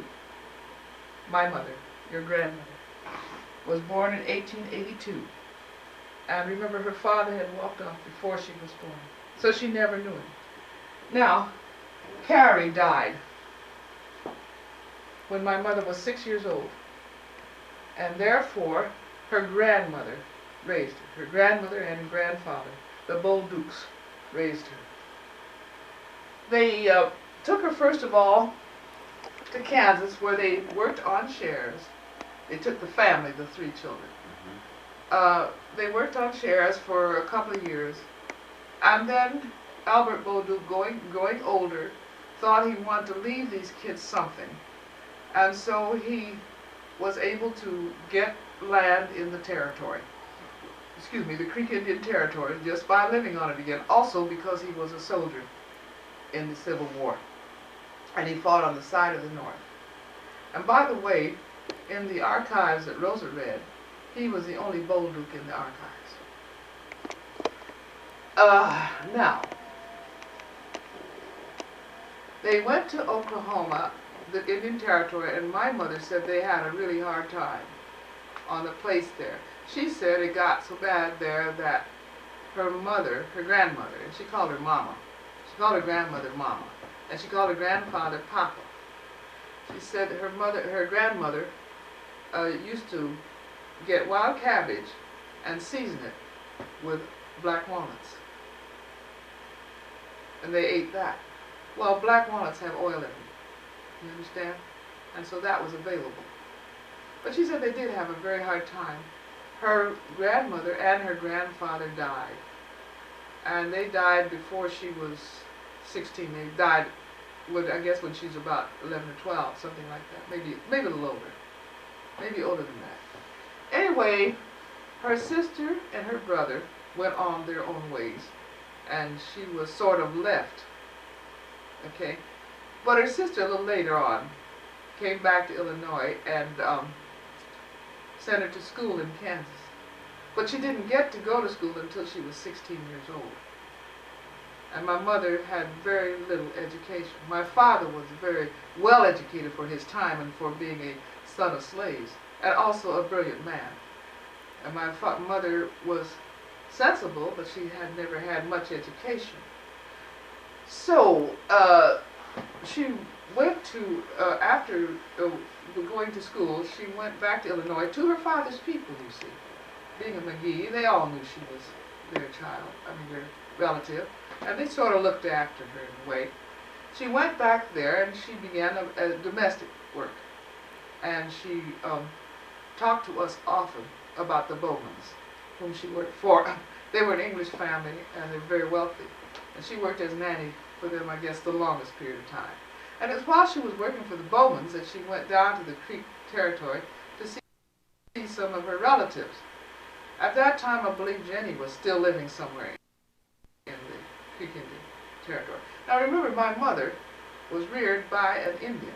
my mother, your grandmother, was born in 1882. And remember, her father had walked off before she was born, so she never knew him. Now, Carrie died when my mother was 6 years old. And therefore, her grandmother raised her. Her grandmother and her grandfather, the Bolducs, raised her. They took her first of all to Kansas, where they worked on shares. They took the family, the three children. They worked on shares for a couple of years. And then Albert Bolduc, growing older, thought he wanted to leave these kids something. And so he was able to get land in the territory. Excuse me, the Creek Indian Territory, just by living on it again. Also because he was a soldier in the Civil War. And he fought on the side of the North. And by the way, in the archives that Rosa read, he was the only Bolduc in the archives. Now, they went to Oklahoma, the Indian Territory, and my mother said they had a really hard time. on the place there. She said it got so bad there that her mother, her grandmother, and she called her Mama. She called her grandmother Mama, and she called her grandfather Papa. She said that her grandmother used to get wild cabbage and season it with black walnuts. And they ate that. Well, black walnuts have oil in them. You understand? And so that was available. But she said they did have a very hard time. Her grandmother and her grandfather died. And they died before she was 16. They died, I guess, when she was about 11 or 12, something like that. Maybe a little older. Maybe older than that. Anyway, her sister and her brother went on their own ways. And she was sort of left. Okay? But her sister, a little later on, came back to Illinois and sent her to school in Kansas. But she didn't get to go to school until she was 16 years old. And my mother had very little education. My father was very well educated for his time and for being a son of slaves, and also a brilliant man. And my mother was sensible, but she had never had much education. So she went to, after going to school, she went back to Illinois to her father's people, you see. Being a Magee, they all knew she was their child, their relative, and they sort of looked after her in a way. She went back there and she began a domestic work. And she talked to us often about the Bowmans, whom she worked for. They were an English family and they're very wealthy. And she worked as nanny for them, I guess, the longest period of time. And it was while she was working for the Bowmans that she went down to the Creek territory to see some of her relatives. At that time, I believe Jenny was still living somewhere in the Creek Indian territory. Now remember, my mother was reared by an Indian.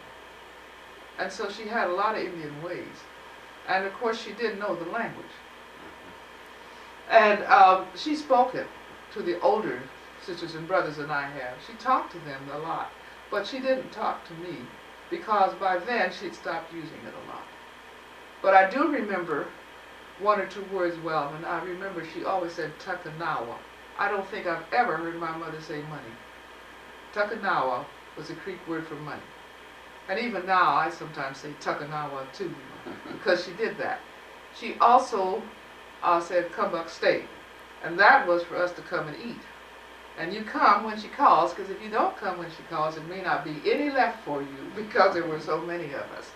And so she had a lot of Indian ways. And of course, she did know the language. And she spoke it to the older sisters and brothers than I have. She talked to them a lot. But she didn't talk to me because by then she'd stopped using it a lot. But I do remember one or two words well, and I remember she always said Tuckanawa. I don't think I've ever heard my mother say money. Tuckanawa was a Creek word for money. And even now I sometimes say Tuckanawa too, because she did that. She also said come buck stay, and that was for us to come and eat. And you come when she calls, because if you don't come when she calls, it may not be any left for you because there were so many of us.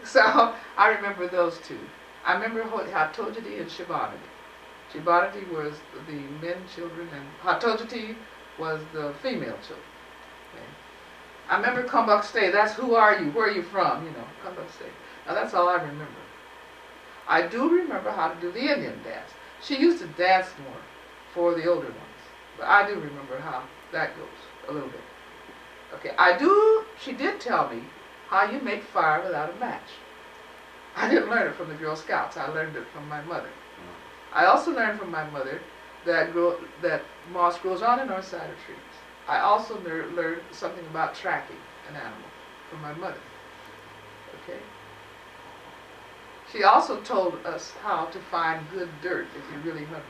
So I remember those two. I remember Hatojiti and Shibanati. Shibanati was the men children and Hatojiti was the female children. Okay. I remember come buck stay. That's who are you? Where are you from? You know, come buck stay. Now that's all I remember. I do remember how to do the Indian dance. She used to dance more for the older ones. But I do remember how that goes, a little bit. Okay, she did tell me how you make fire without a match. I didn't learn it from the Girl Scouts, I learned it from my mother. I also learned from my mother that moss grows on the north side of trees. I also learned something about tracking an animal from my mother. Okay. She also told us how to find good dirt if you're really hungry.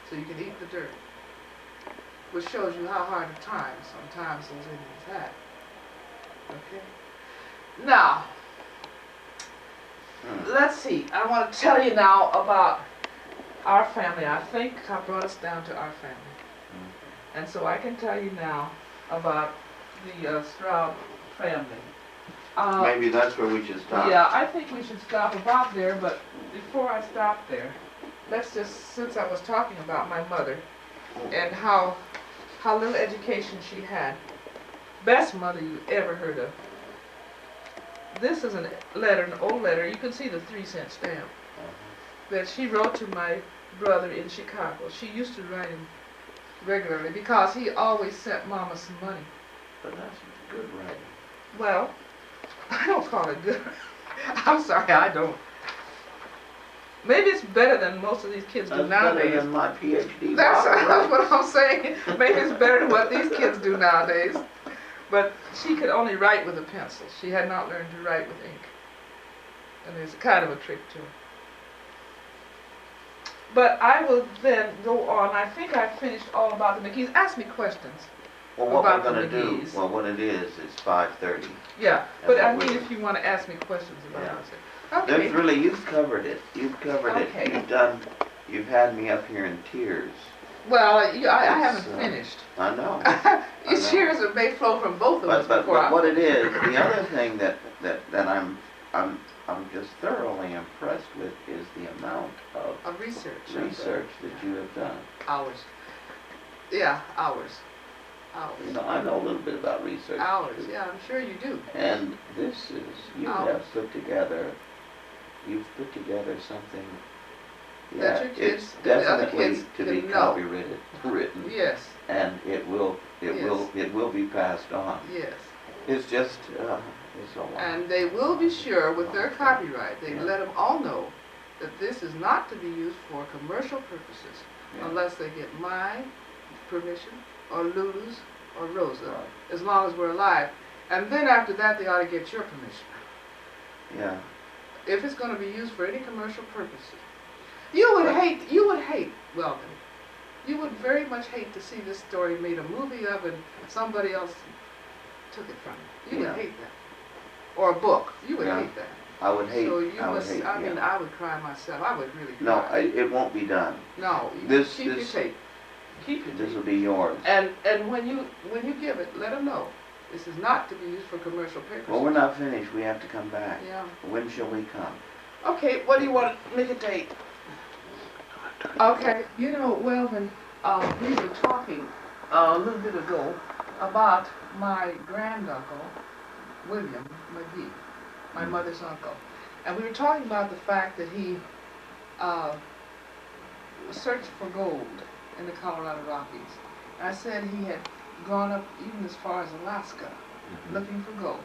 So you can eat the dirt, which shows you how hard a time sometimes those Indians had. Okay? Now, let's see. I want to tell you now about our family. I think I brought us down to our family. And so I can tell you now about the Stroud family. Maybe that's where we should stop. Yeah, I think we should stop about there, but before I stop there, let's just, since I was talking about my mother and how little education she had, best mother you ever heard of. This is a letter, an old letter. You can see the 3-cent stamp that she wrote to my brother in Chicago. She used to write him regularly because he always sent Mama some money. But that's good writing. Well, I don't call it good. I'm sorry, I don't. Maybe it's better than most of these kids do nowadays. Better than my PhD. That's what I'm saying. Maybe it's better than what these kids do nowadays. But she could only write with a pencil. She had not learned to write with ink. And there's kind of a trick to it. But I will then go on. I think I finished all about the McGees. Ask me questions. Well, what about we're the gonna do, McGees. well, what it is 5:30. Yeah, That's but I what mean, we're- if you want to ask me questions about Yeah. it. Okay. There's really, you've covered it. You've covered Okay. it. You've had me up here in tears. Well, I haven't It's, finished. I know. Your tears may flow from both of us But before I what it is, the other thing that I'm just thoroughly impressed with is the amount of research that you have done. Hours. Yeah, hours. You know, I know a little bit about research. Hours. too. Yeah, I'm sure you do. And this is, you've put together something. That your it's kids and the other definitely kids to be can know. written. Yes. And it will be passed on. Yes. It's just, it's so wonderful. And they will be sure with their copyright, they Yeah. let them all know that this is not to be used for commercial purposes Yeah. unless they get my permission or Lulu's or Rosa, Right. as long as we're alive. And then after that, they ought to get your permission. Yeah. If it's going to be used for any commercial purposes. You would hate, Welvin, you would very much hate to see this story made a movie of and somebody else took it from you. You would hate that. Or a book. You would Yeah. hate that. I would hate. So you I would must, hate, I mean, yeah. I would cry myself. I would really No, cry. it won't be done. No, you This- keep this- your tape. Keep your This tape. will be yours. And when you give it, let them know. This is not to be used for commercial purposes. Well, we're not finished. We have to come back. Yeah. When shall we come? Okay, what do you want to make a date? Okay, you know, Welvin, we were talking a little bit ago about my granduncle, William Magee, my mother's uncle. And we were talking about the fact that he searched for gold in the Colorado Rockies. I said he had gone up even as far as Alaska looking for gold.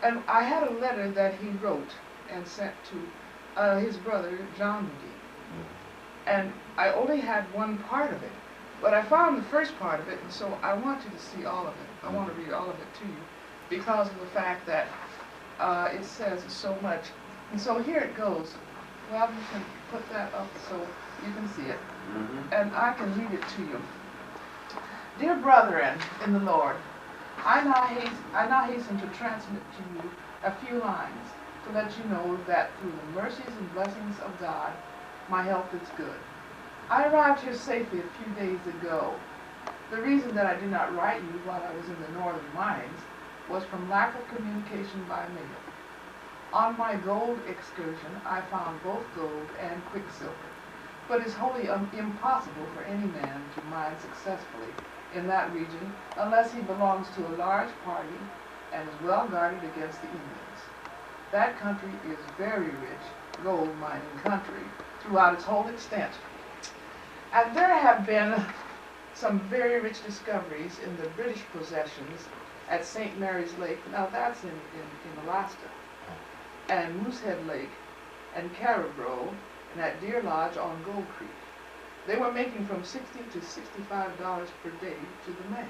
And I had a letter that he wrote and sent to his brother, John Magee. And I only had one part of it, but I found the first part of it, and so I want you to see all of it. I want to read all of it to you because of the fact that it says so much. And so here it goes. Well, you can put that up so you can see it, and I can read it to you. Dear brethren in the Lord, I now hasten to transmit to you a few lines to let you know that through the mercies and blessings of God, my health is good. I arrived here safely a few days ago. The reason that I did not write you while I was in the northern mines was from lack of communication by mail. On my gold excursion, I found both gold and quicksilver, but it's wholly impossible for any man to mine successfully in that region unless he belongs to a large party and is well guarded against the Indians. That country is very rich gold mining country throughout its whole extent. And there have been some very rich discoveries in the British possessions at St. Mary's Lake, now that's in Alaska, and Moosehead Lake, and Caribou, and at Deer Lodge on Gold Creek. They were making from $60 to $65 per day to the man.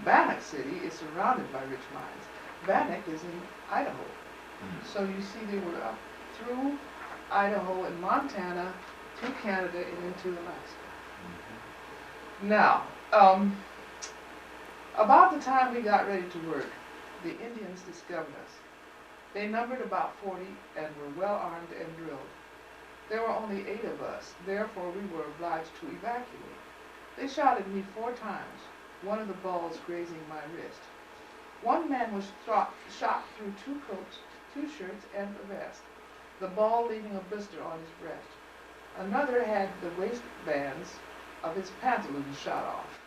Bannock City is surrounded by rich mines. Bannock is in Idaho. So you see they were up through Idaho and Montana, through Canada and into Alaska. Now, about the time we got ready to work, the Indians discovered us. They numbered about 40 and were well armed and drilled. There were only 8 of us, therefore we were obliged to evacuate. They shot at me 4 times, one of the balls grazing my wrist. One man was shot through 2 coats, 2 shirts, and a vest, the ball leaving a blister on his breast. Another had the waistbands of his pantaloons shot off,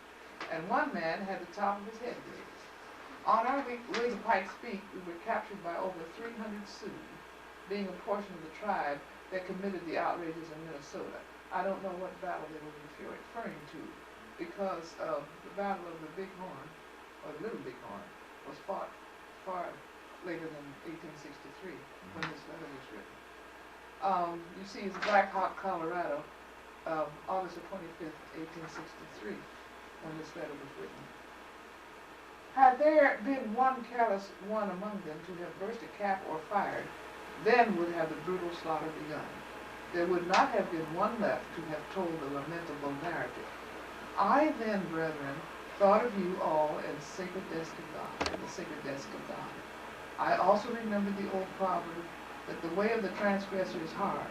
and one man had the top of his head grazed. On our way to Pike's Peak, we were captured by over 300 Sioux, being a portion of the tribe that committed the outrages in Minnesota. I don't know what battle they were referring to, because the Battle of the Big Horn, or Little Big Horn, was fought far later than 1863, when this letter was written. You see, it's Black Hawk, Colorado, August the 25th, 1863, when this letter was written. Had there been one careless one among them to have burst a cap or fired, then would have the brutal slaughter begun. There would not have been one left to have told the lamentable narrative. I then, brethren, thought of you all in the sacred desk of God. I also remembered the old proverb that the way of the transgressor is hard.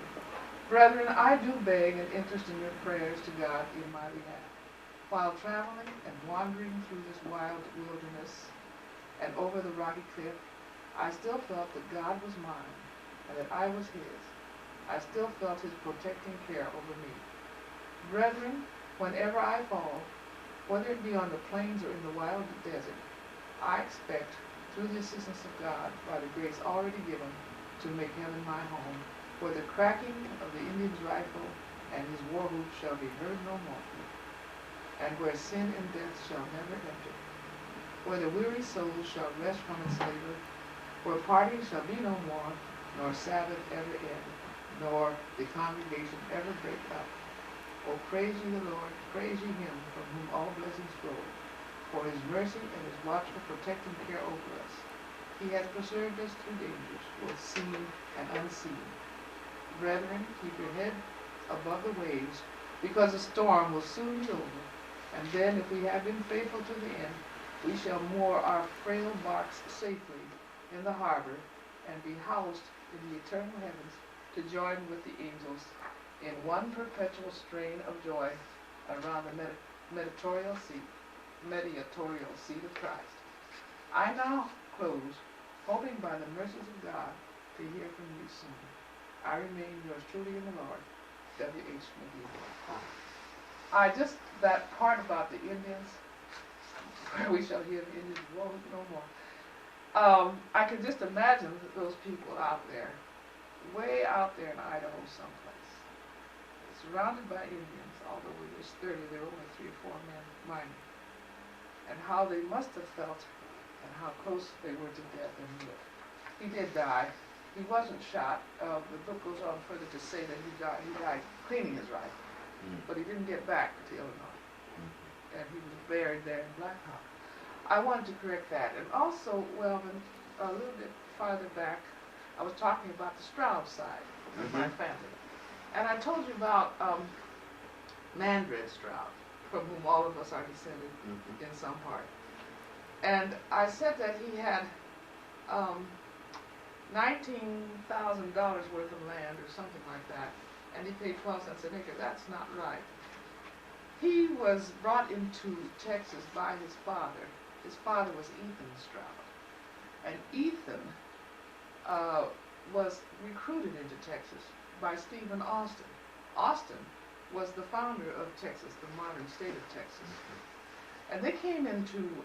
Brethren, I do beg an interest in your prayers to God in my behalf. While traveling and wandering through this wild wilderness and over the rocky cliff, I still felt that God was mine and that I was his. I still felt his protecting care over me. Brethren, whenever I fall, whether it be on the plains or in the wild desert, I expect, through the assistance of God, by the grace already given, to make heaven my home, where the cracking of the Indian's rifle and his war whoop shall be heard no more, and where sin and death shall never enter, where the weary soul shall rest from its labor, where parting shall be no more, nor Sabbath ever end, nor the congregation ever break up. O praise ye the Lord, praise ye him from whom all blessings flow, for his mercy and his watchful protecting care over us. He has preserved us through dangers, both seen and unseen. Brethren, keep your head above the waves, because the storm will soon be over, and then, if we have been faithful to the end, we shall moor our frail barks safely in the harbor and be housed in the eternal heavens to join with the angels in one perpetual strain of joy around the mediatorial seat of Christ. I now close, hoping by the mercies of God to hear from you soon. I remain yours truly in the Lord, W.H. Magee. That part about the Indians, where we shall hear the Indians no more. I can just imagine those people out there, way out there in Idaho someplace, surrounded by Indians, although we was 30, there were only 3 or 4 men mining, and how they must have felt and how close they were to death. And he did die. He wasn't shot. The book goes on further to say that he died cleaning his rifle, but he didn't get back to Illinois, and he was buried there in Black Hawk. I wanted to correct that. And also, Welvin, a little bit farther back, I was talking about the Stroud side of my family. And I told you about Mandred Stroud, from whom all of us are descended in some part. And I said that he had $19,000 worth of land or something like that, and he paid 12 cents an acre. That's not right. He was brought into Texas by his father. His father was Ethan Stroud. And Ethan was recruited into Texas by Stephen Austin. Austin was the founder of Texas, the modern state of Texas. And they came into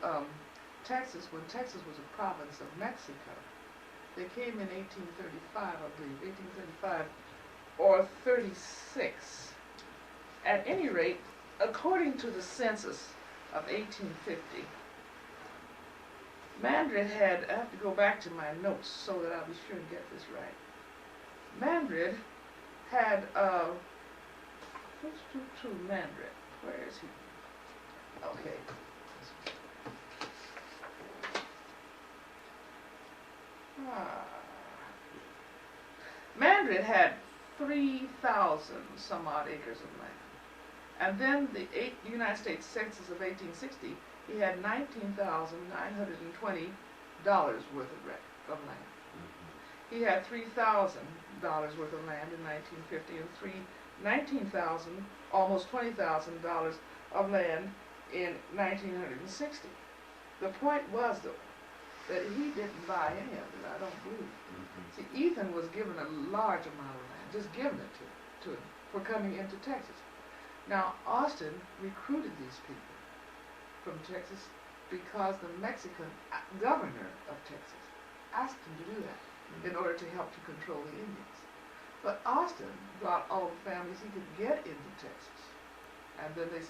Texas when Texas was a province of Mexico. They came in 1835, I believe, 1835 or 36. At any rate, according to the census of 1850, Mandred had, I have to go back to my notes so that I'll be sure to get this right. Mandred had, Mandred, where is he? Okay. Mandred had 3,000 some odd acres of land. And then the United States Census of 1860, he had $19,920 worth of land. He had $3,000 worth of land in 1950 and $19,000, almost $20,000 of land in 1960. The point was, though, that he didn't buy any of it, I don't believe. See, Ethan was given a large amount of land, just given it to him for coming into Texas. Now, Austin recruited these people from Texas because the Mexican governor of Texas asked him to do that in order to help to control the Indians. But Austin brought all the families he could get into Texas, and then they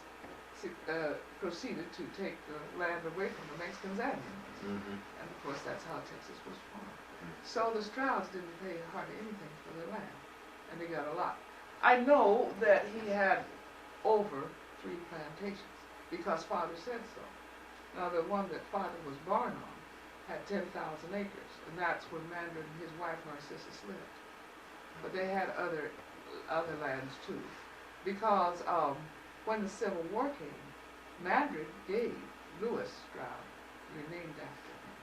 proceeded to take the land away from the Mexicans and Indians. And of course, that's how Texas was formed. So the Strouds didn't pay hardly anything for their land, and they got a lot. I know that he had over 3 plantations because Father said so. Now, the one that Father was born on had 10,000 acres, and that's where Mandred and his wife Narcissus lived. But they had other lands too, because when the Civil War came, Mandred gave Lulu Stroud, you're named after him,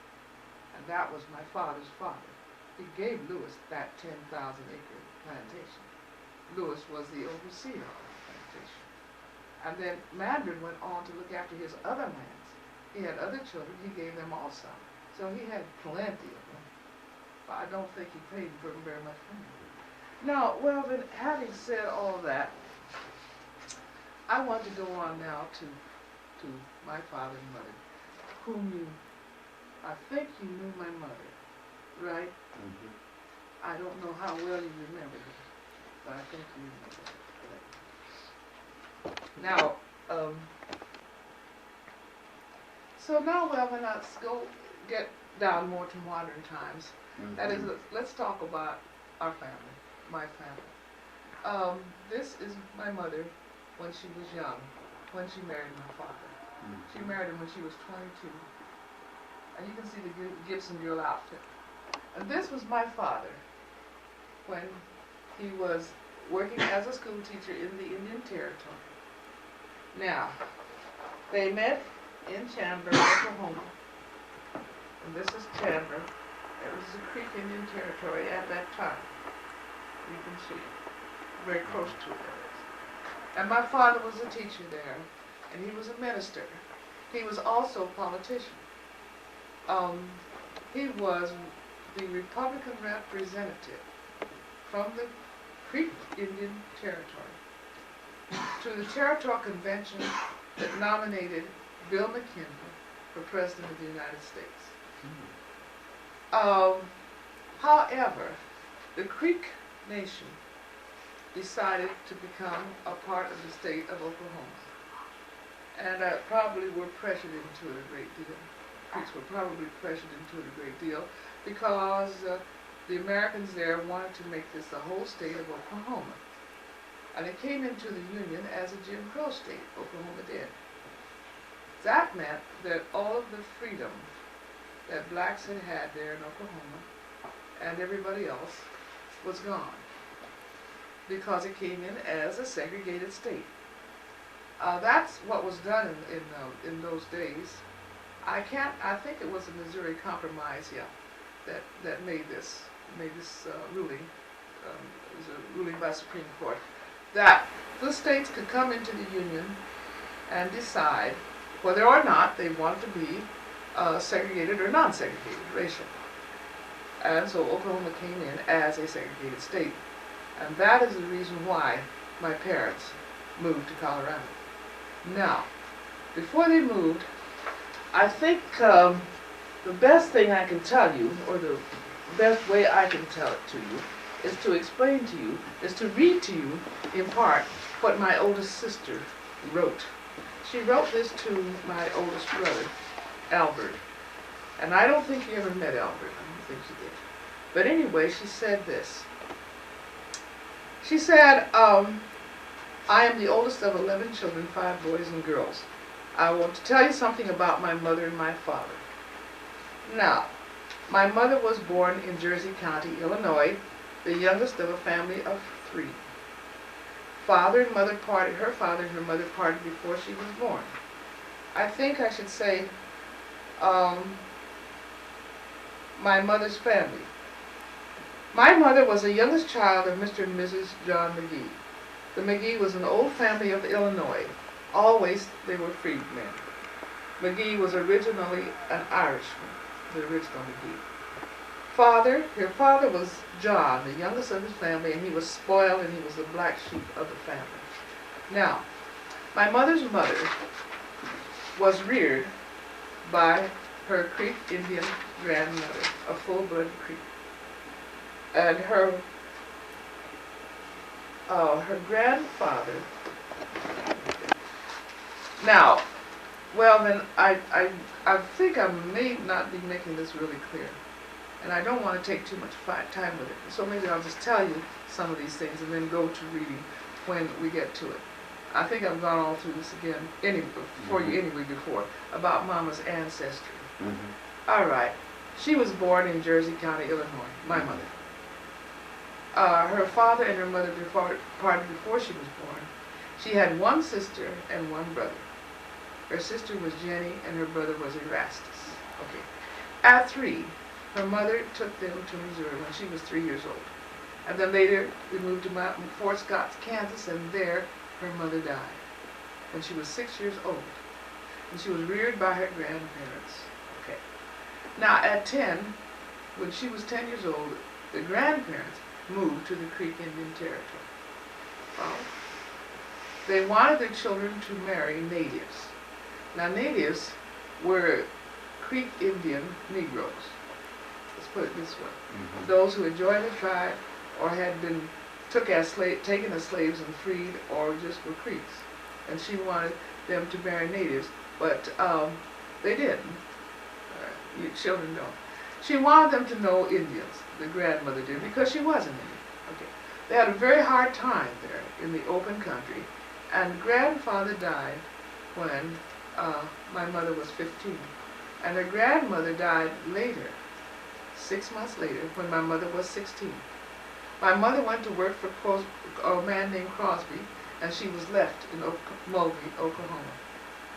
and that was my father's father. He gave Lulu that 10,000 acre plantation. Lulu was the overseer of the plantation. And then Mandred went on to look after his other lands. He had other children, he gave them also. So he had plenty of them. But I don't think he paid for very much money. Now, Welvin, having said all that, I want to go on now to my father and mother, whom I think you knew my mother, right? Mm-hmm. I don't know how well you remember her, but I think you remember her. Now, so now, Welvin, let's go get down more to modern times. Mm-hmm. That is, let's talk about our family, my family. This is my mother when she was young, when she married my father. Mm-hmm. She married him when she was 22. And you can see the Gibson girl outfit. And this was my father when he was working as a school teacher in the Indian Territory. Now, they met in Chandler, Oklahoma. And this is Chandler. It was the Creek Indian Territory at that time. You can see very close to it. And my father was a teacher there, and he was a minister. He was also a politician. He was the Republican representative from the Creek Indian Territory to the Territorial Convention that nominated Bill McKinley for President of the United States. However, the Creek Nation decided to become a part of the state of Oklahoma. And probably were pressured into it a great deal. Creeks were probably pressured into it a great deal because the Americans there wanted to make this the whole state of Oklahoma. And it came into the Union as a Jim Crow state, Oklahoma did. That meant that all of the freedom that blacks had had there in Oklahoma and everybody else was gone because it came in as a segregated state. That's what was done in those days. I think it was the Missouri Compromise, that made this ruling. It was a ruling by Supreme Court that the states could come into the Union and decide whether or not they wanted to be segregated or non-segregated, racial. And so Oklahoma came in as a segregated state. And that is the reason why my parents moved to Colorado. Now, before they moved, I think the best thing I can tell you, or the best way I can tell it to you, is to explain to you, is to read to you, in part, what my oldest sister wrote. She wrote this to my oldest brother, Albert. And I don't think you ever met Albert. I don't think you did. But anyway, she said this. She said, I am the oldest of 11 children, 5 boys and girls. I want to tell you something about my mother and my father. Now, my mother was born in Jersey County, Illinois, the youngest of a family of 3. Father and mother parted, her father and her mother parted before she was born. I think I should say my mother's family. My mother was the youngest child of Mr. and Mrs. John Magee. The Magee was an old family of Illinois. Always they were freedmen. Magee was originally an Irishman, the original Magee. Her father was John, the youngest of his family, and he was spoiled and he was the black sheep of the family. Now, my mother's mother was reared by her Creek Indian grandmother, a full-blood Creek. And her grandfather. Now, well then, I think I may not be making this really clear, and I don't want to take too much time with it. So maybe I'll just tell you some of these things and then go to reading when we get to it. I think I've gone all through this again for you anyway before about Mama's ancestry. All right. She was born in Jersey County, Illinois, my mother. Her father and her mother departed before she was born. She had one sister and one brother. Her sister was Jenny and her brother was Erastus. Okay. At 3, her mother took them to Missouri when she was 3 years old. And then later, we moved to Fort Scott, Kansas, and there her mother died when she was 6 years old. And she was reared by her grandparents. Okay. Now, at 10, when she was 10 years old, the grandparents moved to the Creek Indian Territory. Well, they wanted their children to marry natives. Now, natives were Creek Indian Negroes. Let's put it this way. Mm-hmm. Those who had joined the tribe or had been taken as slaves and freed, or just were Creeks. And she wanted them to marry natives, but they didn't. You children don't. She wanted them to know Indians, the grandmother did, because she was an Indian. Okay. They had a very hard time there in the open country, and grandfather died when my mother was 15. And her grandmother died later, 6 months later, when my mother was 16. My mother went to work for a man named Crosby, and she was left in Mulvey, Oklahoma.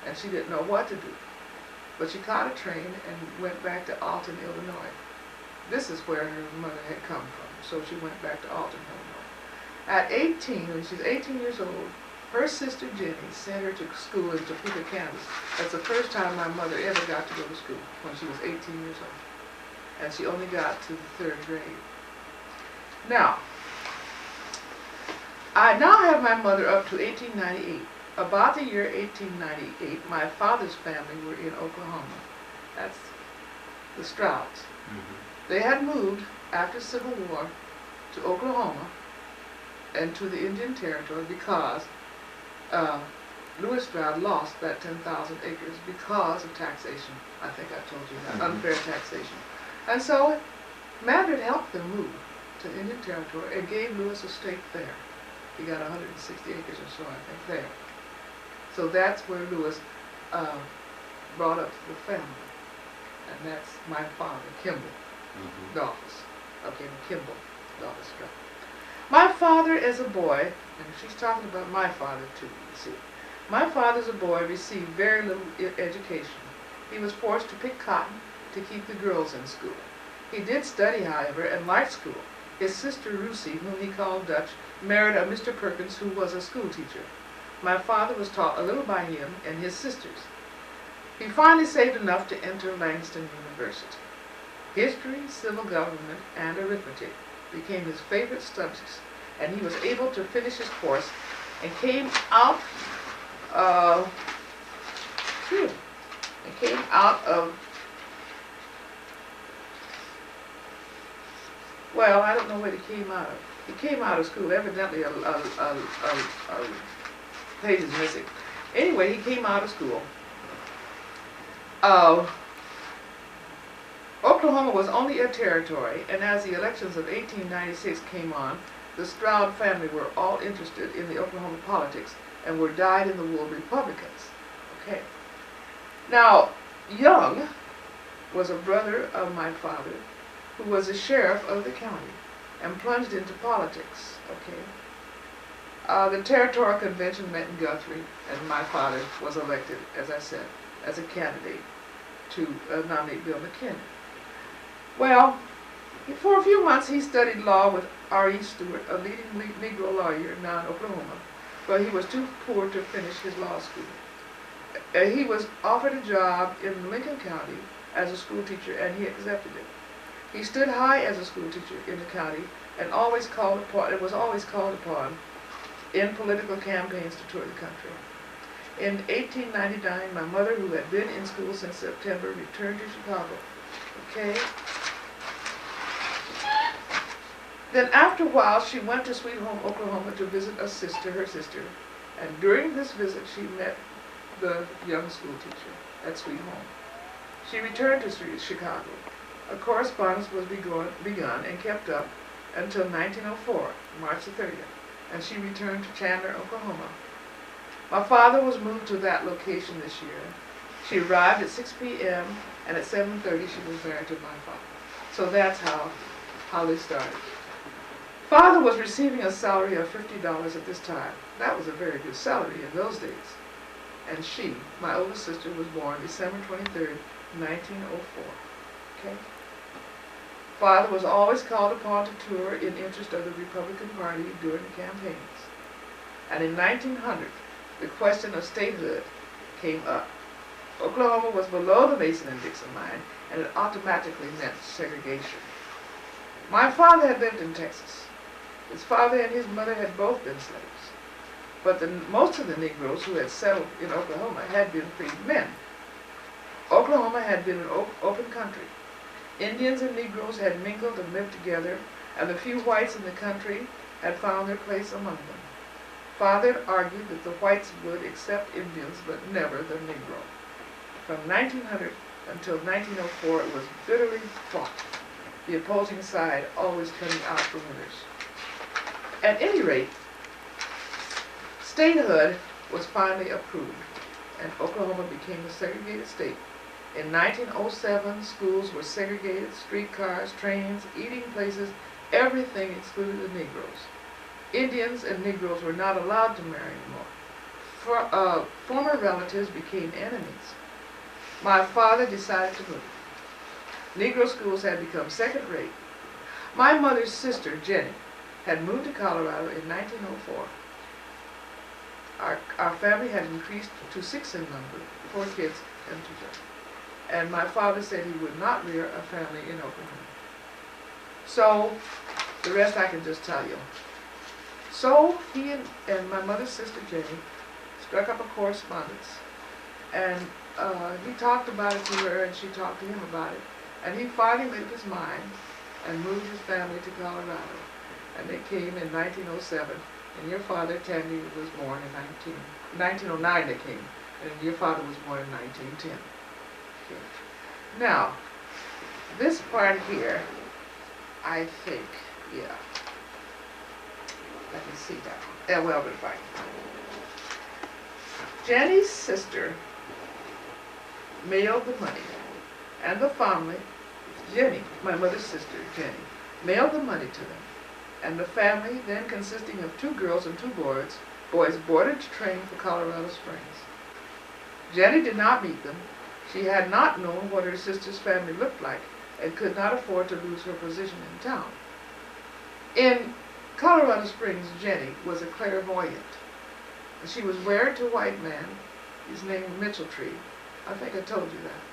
And she didn't know what to do. But she caught a train and went back to Alton, Illinois. This is where her mother had come from, so she went back to Alton, Illinois. At 18, when she was 18 years old, her sister Jenny sent her to school in Topeka, Kansas. That's the first time my mother ever got to go to school, when she was 18 years old. And she only got to the 3rd grade. Now, I now have my mother up to 1898. About the year 1898, my father's family were in Oklahoma. That's the Strouds. Mm-hmm. They had moved after Civil War to Oklahoma and to the Indian Territory because Lulu Stroud lost that 10,000 acres because of taxation. I think I told you that, mm-hmm. Unfair taxation. And so Mandred helped them move to the Indian Territory and gave Lewis a stake there. He got 160 acres or so, I think, there. So that's where Lewis brought up the family. And that's my father, Kimball, mm-hmm. Dolphus. Okay, Kimball, Dolphus Stroud. My father as a boy, and she's talking about my father too, you see. My father as a boy received very little education. He was forced to pick cotton to keep the girls in school. He did study, however, and liked school. His sister Lucy, whom he called Dutch, married a Mr. Perkins who was a school teacher. My father was taught a little by him and his sisters. He finally saved enough to enter Langston University. History, civil government, and arithmetic became his favorite subjects, and he was able to finish his course and came out of well, I don't know what he came out of. He came out of school, evidently a page is missing. Anyway, he came out of school. Oklahoma was only a territory, and as the elections of 1896 came on, the Stroud family were all interested in the Oklahoma politics and were dyed-in-the-wool Republicans. Okay. Now, Young was a brother of my father who was a sheriff of the county and plunged into politics. Okay. The territorial convention met in Guthrie, and my father was elected, as I said, as a candidate to nominate Bill McKinley. Well, for a few months he studied law with R.E. Stewart, a leading Negro lawyer now in Oklahoma, but he was too poor to finish his law school. He was offered a job in Lincoln County as a school teacher, and he accepted it. He stood high as a school teacher in the county and was always called upon in political campaigns to tour the country. In 1899, my mother, who had been in school since September, returned to Chicago. Okay? Then after a while, she went to Sweet Home, Oklahoma to visit her sister. And during this visit, she met the young school teacher at Sweet Home. She returned to Chicago. A correspondence was begun and kept up until 1904, March the 30th, and she returned to Chandler, Oklahoma. My father was moved to that location this year. She arrived at 6 p.m. and at 7:30 she was married to my father. So that's how they started. Father was receiving a salary of $50 at this time. That was a very good salary in those days. And she, my older sister, was born December 23rd, 1904. Okay? Father was always called upon to tour in interest of the Republican Party during the campaigns. And in 1900, the question of statehood came up. Oklahoma was below the Mason and Dixon line, and it automatically meant segregation. My father had lived in Texas. His father and his mother had both been slaves. But most of the Negroes who had settled in Oklahoma had been freed men. Oklahoma had been an open country. Indians and Negroes had mingled and lived together, and the few whites in the country had found their place among them. Father argued that the whites would accept Indians, but never the Negro. From 1900 until 1904, it was bitterly fought, the opposing side always coming out the winners. At any rate, statehood was finally approved, and Oklahoma became a segregated state. In 1907, schools were segregated, streetcars, trains, eating places, everything excluded the Negroes. Indians and Negroes were not allowed to marry anymore. Former relatives became enemies. My father decided to move. Negro schools had become second-rate. My mother's sister, Jenny, had moved to Colorado in 1904. Our family had increased to 6 in number, 4 kids and 2 children. And my father said he would not rear a family in Oklahoma. So, the rest I can just tell you. So, he and my mother's sister, Jenny, struck up a correspondence. And he talked about it to her, and she talked to him about it. And he finally made up his mind and moved his family to Colorado. And they came in 1907. And your father, Tandy, was born in 1909 they came. And your father was born in 1910. Okay. Now, this part here, I think, yeah. Let me see that. Well, but fine. Jenny's sister mailed the money, and the family, Jenny, my mother's sister, Jenny, mailed the money to them. And the family, then consisting of 2 girls and 2 boys, boarded a train for Colorado Springs. Jenny did not meet them. She had not known what her sister's family looked like and could not afford to lose her position in town. In Colorado Springs, Jenny was a clairvoyant. She was married to a white man. His name was Mitchell Tree. I think I told you that.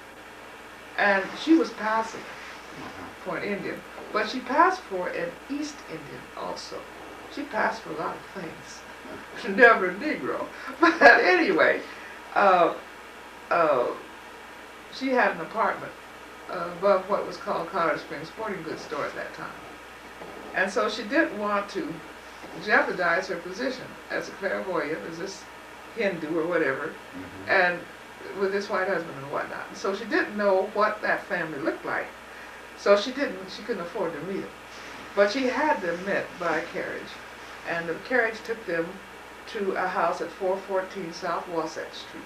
And she was passing for an Indian. But she passed for an East Indian also. She passed for a lot of things. Never a Negro. But anyway, she had an apartment above what was called Colorado Springs Sporting Goods Store at that time. And so she didn't want to jeopardize her position as a clairvoyant, as this Hindu or whatever, and with this white husband and whatnot. And so she didn't know what that family looked like. So she couldn't afford to meet them. But she had them met by carriage. And the carriage took them to a house at 414 South Wasatch Street.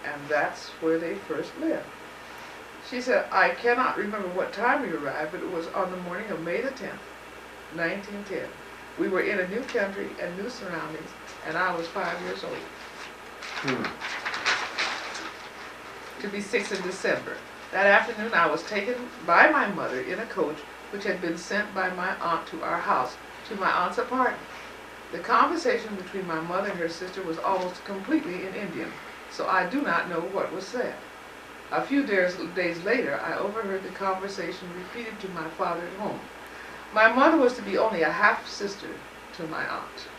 And that's where they first lived. She said, I cannot remember what time we arrived, but it was on the morning of May the 10th, 1910. We were in a new country and new surroundings, and I was 5 years old. To be 6 in December. That afternoon I was taken by my mother in a coach which had been sent by my aunt to our house, to my aunt's apartment. The conversation between my mother and her sister was almost completely in Indian, so I do not know what was said. A few days later, I overheard the conversation repeated to my father at home. My mother was to be only a half-sister to my aunt,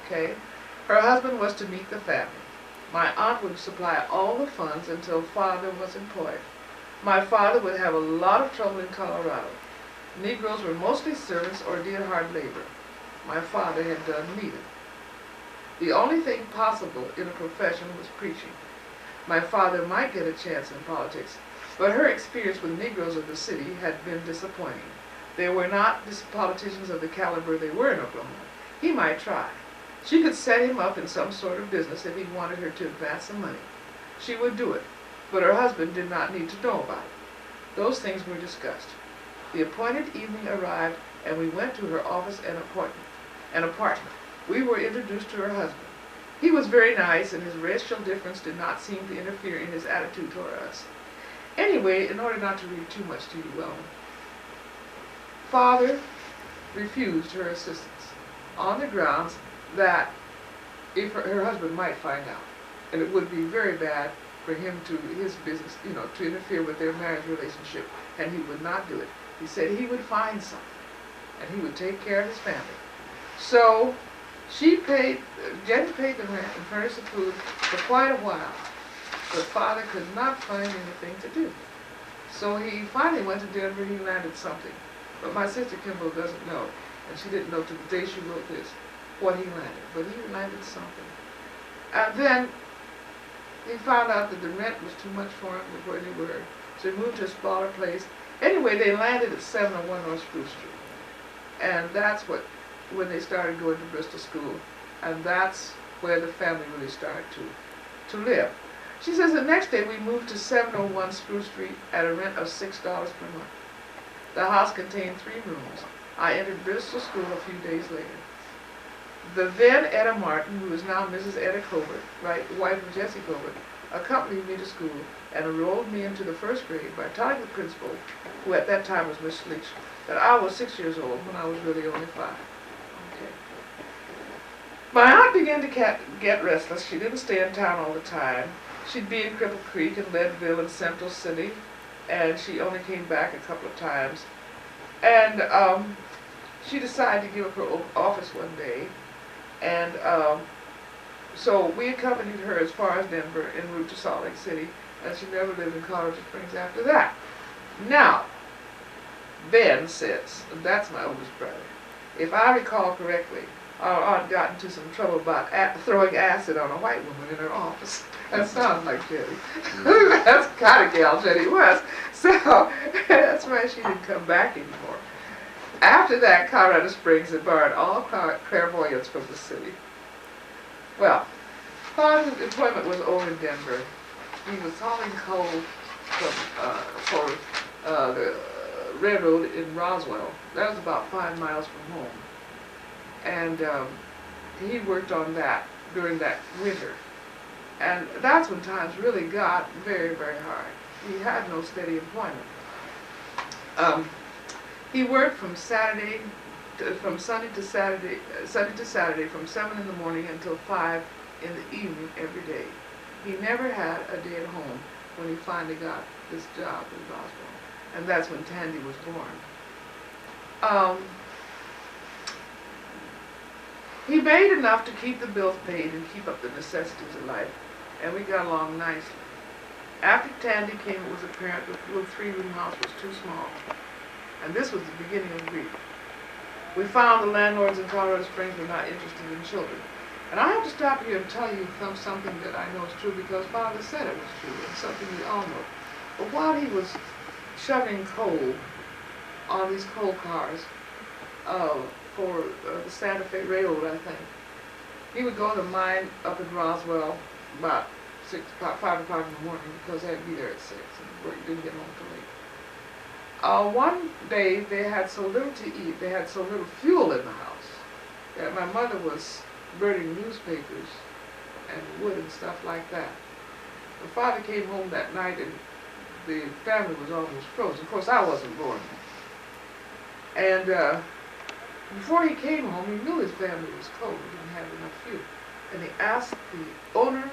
okay? Her husband was to meet the family. My aunt would supply all the funds until father was employed. My father would have a lot of trouble in Colorado. Negroes were mostly servants or did hard labor. My father had done neither. The only thing possible in a profession was preaching. My father might get a chance in politics, but her experience with Negroes of the city had been disappointing. They were not politicians of the caliber they were in Oklahoma. He might try. She could set him up in some sort of business if he wanted her to advance some money. She would do it, but her husband did not need to know about it. Those things were discussed. The appointed evening arrived, and we went to her office and apartment. We were introduced to her husband. He was very nice, and his racial difference did not seem to interfere in his attitude toward us. Anyway, in order not to read too much to you, Father refused her assistance on the grounds that if her husband might find out, and it would be very bad for him to his business, to interfere with their marriage relationship, and he would not do it. He said he would find something, and he would take care of his family. So Jenny paid the rent and furnished the food for quite a while, but Father could not find anything to do. So he finally went to Denver. He landed something, but my sister Kimball doesn't know, and she didn't know to the day she wrote this what he landed, but he landed something. And then he found out that the rent was too much for him where they were, so he moved to a smaller place. Anyway, they landed at 701 North Spruce Street, and that's when they started going to Bristol School, and that's where the family really started to live. She says the next day we moved to 701 Spruce Street at a rent of $6 per month. The house contained 3 rooms. I entered Bristol School a few days later. The then Etta Martin, who is now Mrs. Etta Colbert, wife of Jesse Colbert, accompanied me to school and enrolled me into the 1st grade by telling the principal, who at that time was Miss Leach, that I was 6 years old when I was really only 5. Okay. My aunt began to get restless. She didn't stay in town all the time. She'd be in Cripple Creek and Leadville and Central City, and she only came back a couple of times. And she decided to give up her office one day, and so we accompanied her as far as Denver en route to Salt Lake City, and she never lived in Colorado Springs after that. Now, Ben says, and that's my oldest brother, if I recall correctly, our aunt got into some trouble about throwing acid on a white woman in her office. That sounds like Jenny. That's the kind of gal Jenny was. So that's why she didn't come back anymore. After that, Colorado Springs had borrowed all clairvoyance from the city. Well, Father's employment was over in Denver. He was hauling coal for the railroad in Roswell. That was about 5 miles from home. And he worked on that during that winter. And that's when times really got very, very hard. He had no steady employment. He worked from Sunday to Saturday, from 7 in the morning until 5 in the evening every day. He never had a day at home when he finally got this job in Roswell. And that's when Tandy was born. He made enough to keep the bills paid and keep up the necessities of life, and we got along nicely. After Tandy came, it was apparent that the little 3-room house was too small, and this was the beginning of grief. We found the landlords in Colorado Springs were not interested in children. And I have to stop here and tell you something that I know is true because Father said it was true, and something we all know. But while he was shoveling coal on these coal cars, for the Santa Fe Railroad, I think. He would go to the mine up in Roswell about 5 o'clock in the morning because they had to be there at 6 and he didn't get home till late. One day they had so little to eat, they had so little fuel in the house that my mother was burning newspapers and wood and stuff like that. My father came home that night and the family was almost frozen. Of course, I wasn't born. And before he came home, he knew his family was cold, he didn't have enough fuel. And he asked the owner,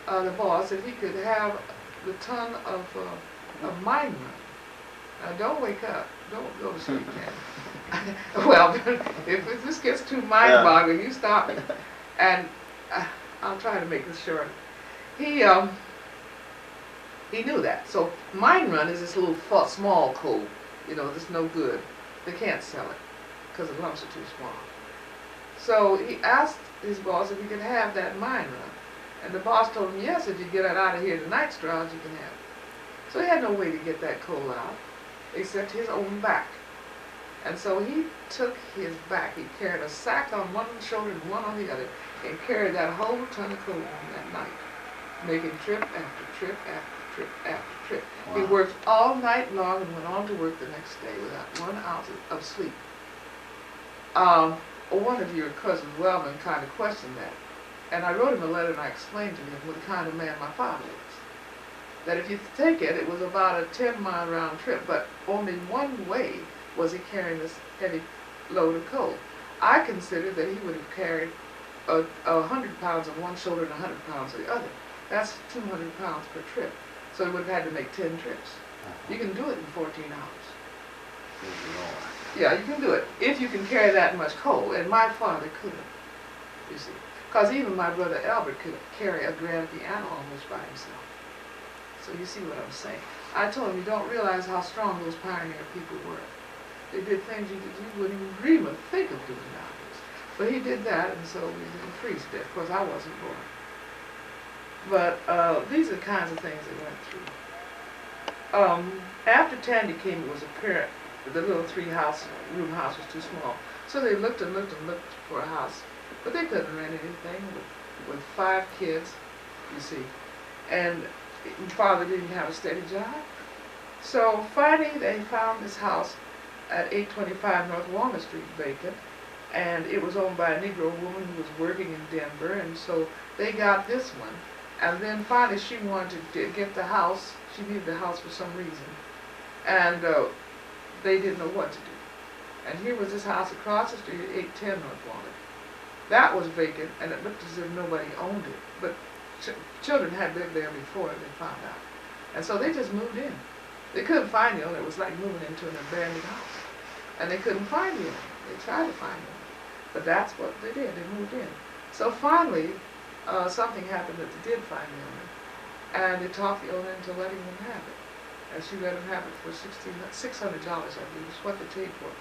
the boss, if he could have the ton of mine run. Now don't wake up, don't go to sleep, man. Well, if this gets too mind-boggling, you stop me. And I'll try to make this short. He knew that. So mine run is this little small coal, that's no good. They can't sell it because the lumps are too small. So he asked his boss if he could have that mine run. And the boss told him, yes, if you get it out of here tonight, Stroud, you can have it. So he had no way to get that coal out except his own back. And so he took his back. He carried a sack on one shoulder and one on the other and carried that whole ton of coal on that night, making trip after trip after trip after trip. Wow. He worked all night long and went on to work the next day without 1 ounce of sleep. One of your cousins, Welvin, kind of questioned that. And I wrote him a letter and I explained to him what kind of man my father was. That if you take it, it was about a 10-mile round trip, but only one way was he carrying this heavy load of coal. I considered that he would have carried 100 pounds on one shoulder and 100 pounds on the other. That's 200 pounds per trip. So he would have had to make 10 trips. You can do it in 14 hours. Yeah, you can do it if you can carry that much coal, and my father couldn't, you see. Because even my brother Albert could carry a grand piano almost by himself. So you see what I'm saying. I told him, you don't realize how strong those pioneer people were. They did things you wouldn't even dream of, think of doing nowadays. But he did that, and so we didn't freeze to death. Of course, I wasn't born. But these are the kinds of things they went through. After Tandy came, it was apparent that the little three-room house was too small. So they looked and looked and looked for a house. But they couldn't rent anything with 5 kids, you see. And father didn't have a steady job. So finally they found this house at 825 North Walnut Street vacant. And it was owned by a Negro woman who was working in Denver. And so they got this one. And then finally she wanted to get the house. She needed the house for some reason. And they didn't know what to do. And here was this house across the street at 810 North Walnut. That was vacant, and it looked as if nobody owned it. But children had lived there before they found out. And so they just moved in. They couldn't find the owner. It was like moving into an abandoned house. And they couldn't find the owner. They tried to find the owner. But that's what they did. They moved in. So finally, something happened that they did find the owner. And they talked the owner into letting them have it. And she let them have it for $600, I believe, is what they paid for it.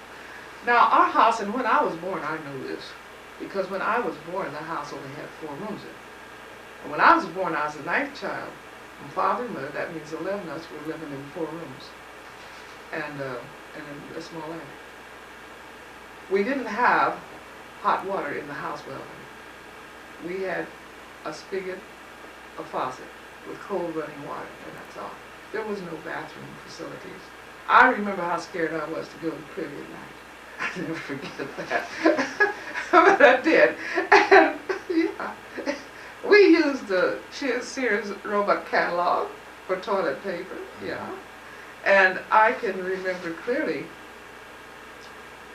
Now, our house, and when I was born, I knew this. Because when I was born, the house only had 4 rooms in it. And when I was born, I was the 9th child. My father and mother, that means 11 of us were living in 4 rooms. And in a small attic. We didn't have hot water in the house, Welvin. We had a spigot, a faucet, with cold running water, and that's all. There was no bathroom facilities. I remember how scared I was to go to privy at night. I never forget that. But I did. And, yeah. We used the Sears Roebuck catalog for toilet paper, yeah. And I can remember clearly,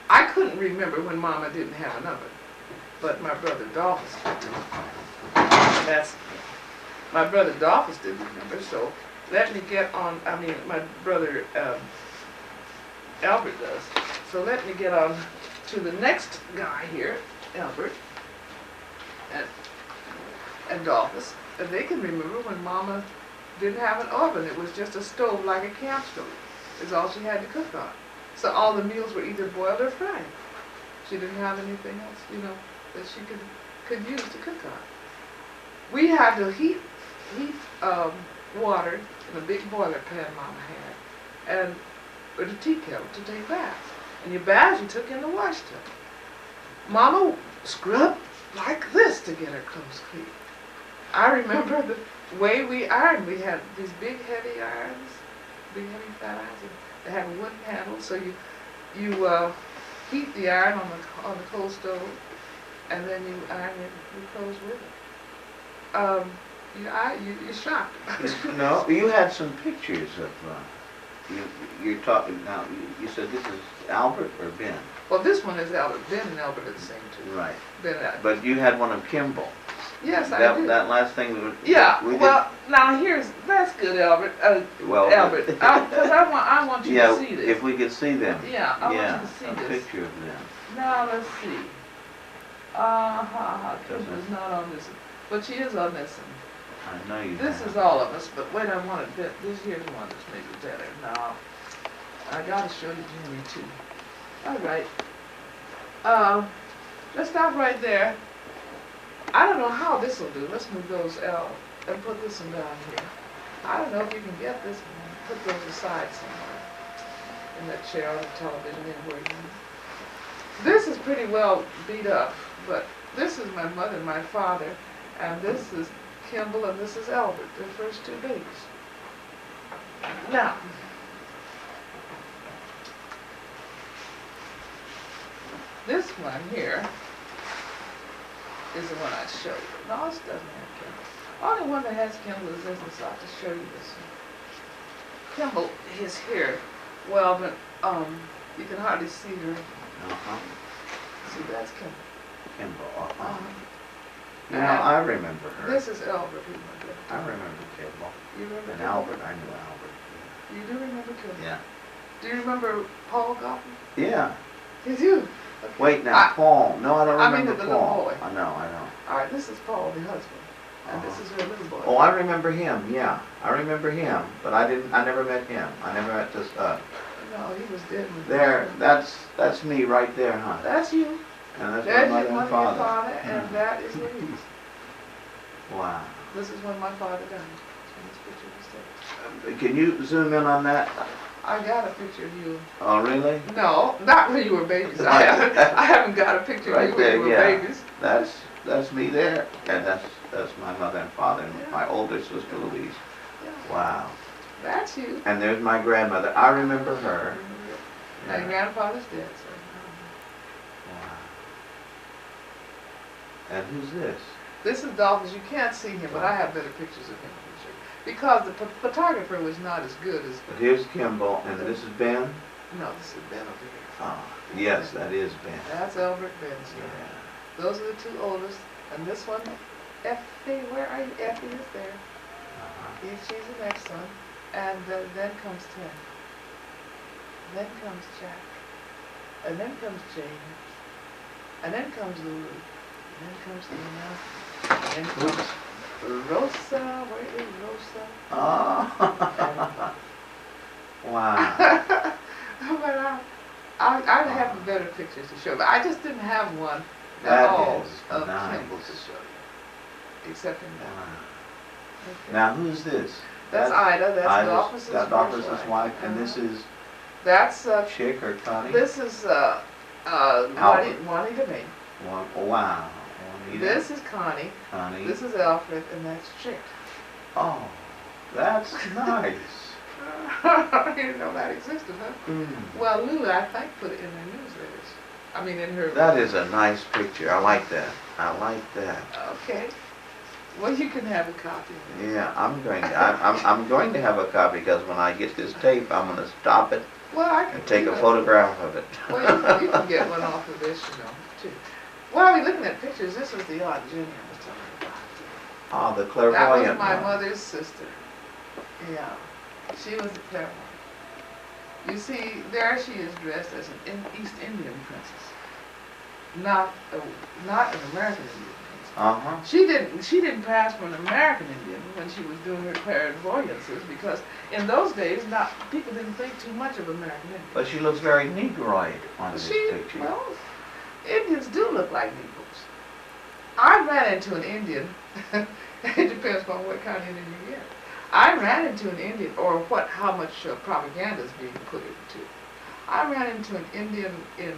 I couldn't remember when Mama didn't have an oven, but my brother Dolphus did. My brother Dolphus didn't remember, so let me get on, my brother Albert does. So let me get on to the next guy here, Albert, and Dolphus. And they can remember when Mama didn't have an oven. It was just a stove like a camp stove. It's all she had to cook on. So all the meals were either boiled or fried. She didn't have anything else, that she could use to cook on. We had to heat water in a big boiler pan Mama had, and with a tea kettle to take baths. And your baths you took in the wash tub. Mama scrubbed like this to get her clothes clean. I remember the way we ironed. We had these big heavy irons, big heavy fat irons. They had a wooden handle, so you heat the iron on the coal stove, and then you iron your clothes with it. You're shocked. No, you had some pictures of. You're talking now. You said this is Albert or Ben? Well, this one is Albert. Ben and Albert are the same too. Right. Ben and Albert. But you had one of Kimball. Yes, I did. That last thing we well, now that's good, Albert. Albert, because I want you to see this. If we could see them. Yeah, I want you to see a this. Picture of them. Now let's see. Kimber's not on this one, but she is on this one. I know you. This is all of us, but wait, I want to. This here's one that's maybe better. Now, I gotta show you Jimmy too. All right. Let's stop right there. I don't know how this will do. Let's move those out and put this one down here. I don't know if you can get this one. Put those aside somewhere in that chair on the television anywhere you want. This is pretty well beat up, but this is my mother and my father, and this is Kimball and this is Albert, their first 2 babies. Now, this one here is the one I showed you. No, this doesn't have Kimball. Only one that has Kimball is this one, so I'll just show you this one. Kimball is here. Well, but you can hardly see her. See, that's Kimball. Kimball. And I remember her. This is Albert. I remember Kimball. You remember And Kimball? Albert, I knew Albert. You do remember Kimball? Yeah. Do you remember Paul Goffin? Yeah. You do? Okay. Wait now, Paul. No, I don't I mean remember the little Paul. boy. I know. All right, this is Paul, the husband, and this is her little boy. Oh, I remember him. Yeah, I remember him. But I never met him. I never met this. No, he was dead. There. That's me right there, huh? That's you. And that's There's my your mother and mother and father. father, and that is Louise. Wow. This is when my father died. When this picture was taken. Can you zoom in on that? I got a picture of you. Oh, really? No, not when you were babies. I haven't got a picture Right of you when you were there, yeah. babies. That's me there, and that's my mother and father, and my older sister Louise. Yeah. Wow. That's you. And there's my grandmother. I remember her. My Yeah. grandfather's dead, so. Wow. And who's this? This is Dawkins. You can't see him, but I have better pictures of him. Because the photographer was not as good as... But here's Kimball, and this is Ben? No, this is Ben over here. Oh, yes, that is Ben. That's Albert Ben's. Yeah. Those are the two oldest. And this one, Effie, where are you? Effie is there. She's the next one. And then comes Tim. Then comes Jack. And then comes James. And then comes Lulu. And then comes Lena. And then comes Rosa. Where is Rosa? Oh. Wow. But I have better pictures to show, but I just didn't have one That at all is of nice. Kimball to show you, except in that. Wow. Okay. Now, who's this? That's Ida. That's Ida's- the officer's That's first officer's wife, and this is That's Chick or Connie? this is Albert. Juanita May. Wow. Juanita, This is Connie. Connie. This is Alfred, and that's Chick. Oh, that's nice. You didn't know that existed, huh? Mm. Well, Lulu, I think, put it in her newsletters. I mean, in her. That is a nice picture. I like that. I like that. Okay. Well, you can have a copy. Yeah, I'm going to have a copy because when I get this tape, I'm going to stop it Well, I can and take you a know, photograph of it. Well, you can get one off of this, you know, too. While we're looking at pictures, this was the Aunt Jenny I was telling you about. Oh, the That clairvoyant was my one. mother's sister. Yeah, she was the clairvoyant. You see, there she is dressed as an East Indian princess, not an American Indian princess. Uh-huh. She didn't pass for an American Indian when she was doing her clairvoyances because in those days, people didn't think too much of American Indians. But she looks very Negroid on this picture. Well, Indians do look like Negroes. I ran into an Indian. It depends on what kind of Indian you get. I ran into an Indian, or how much propaganda is being put into. I ran into an Indian in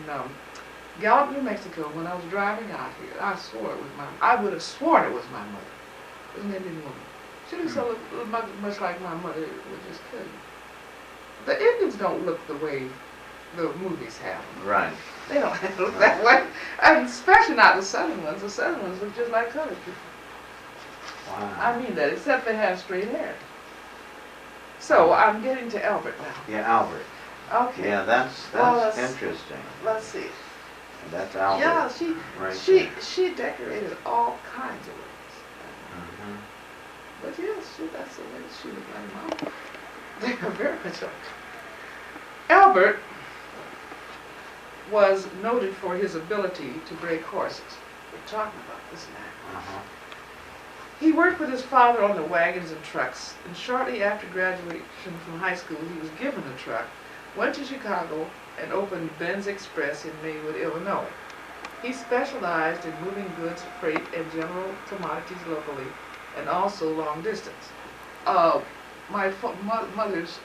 Gallup, New Mexico, when I was driving out here. I would have sworn it was my mother. It was an Indian woman. She looks so much like my mother, it would just kill you. The Indians don't look the way the movies have them. Right. They don't look that way. And especially not the southern ones. The southern ones look just like colored people. Wow. I mean that, except they have straight hair. So I'm getting to Albert now. Yeah, Albert. Okay. Yeah, that's Well, interesting. Let's see. And that's Albert. Yeah, right she there. decorated all kinds of ways. Mhm. But yes, that's the way she looked like Mom. They were very much like. Albert was noted for his ability to break horses. We're talking about this now. Uh-huh. He worked with his father on the wagons and trucks, and shortly after graduation from high school, he was given a truck, went to Chicago, and opened Ben's Express in Maywood, Illinois. He specialized in moving goods, freight, and general commodities locally, and also long distance. My mother's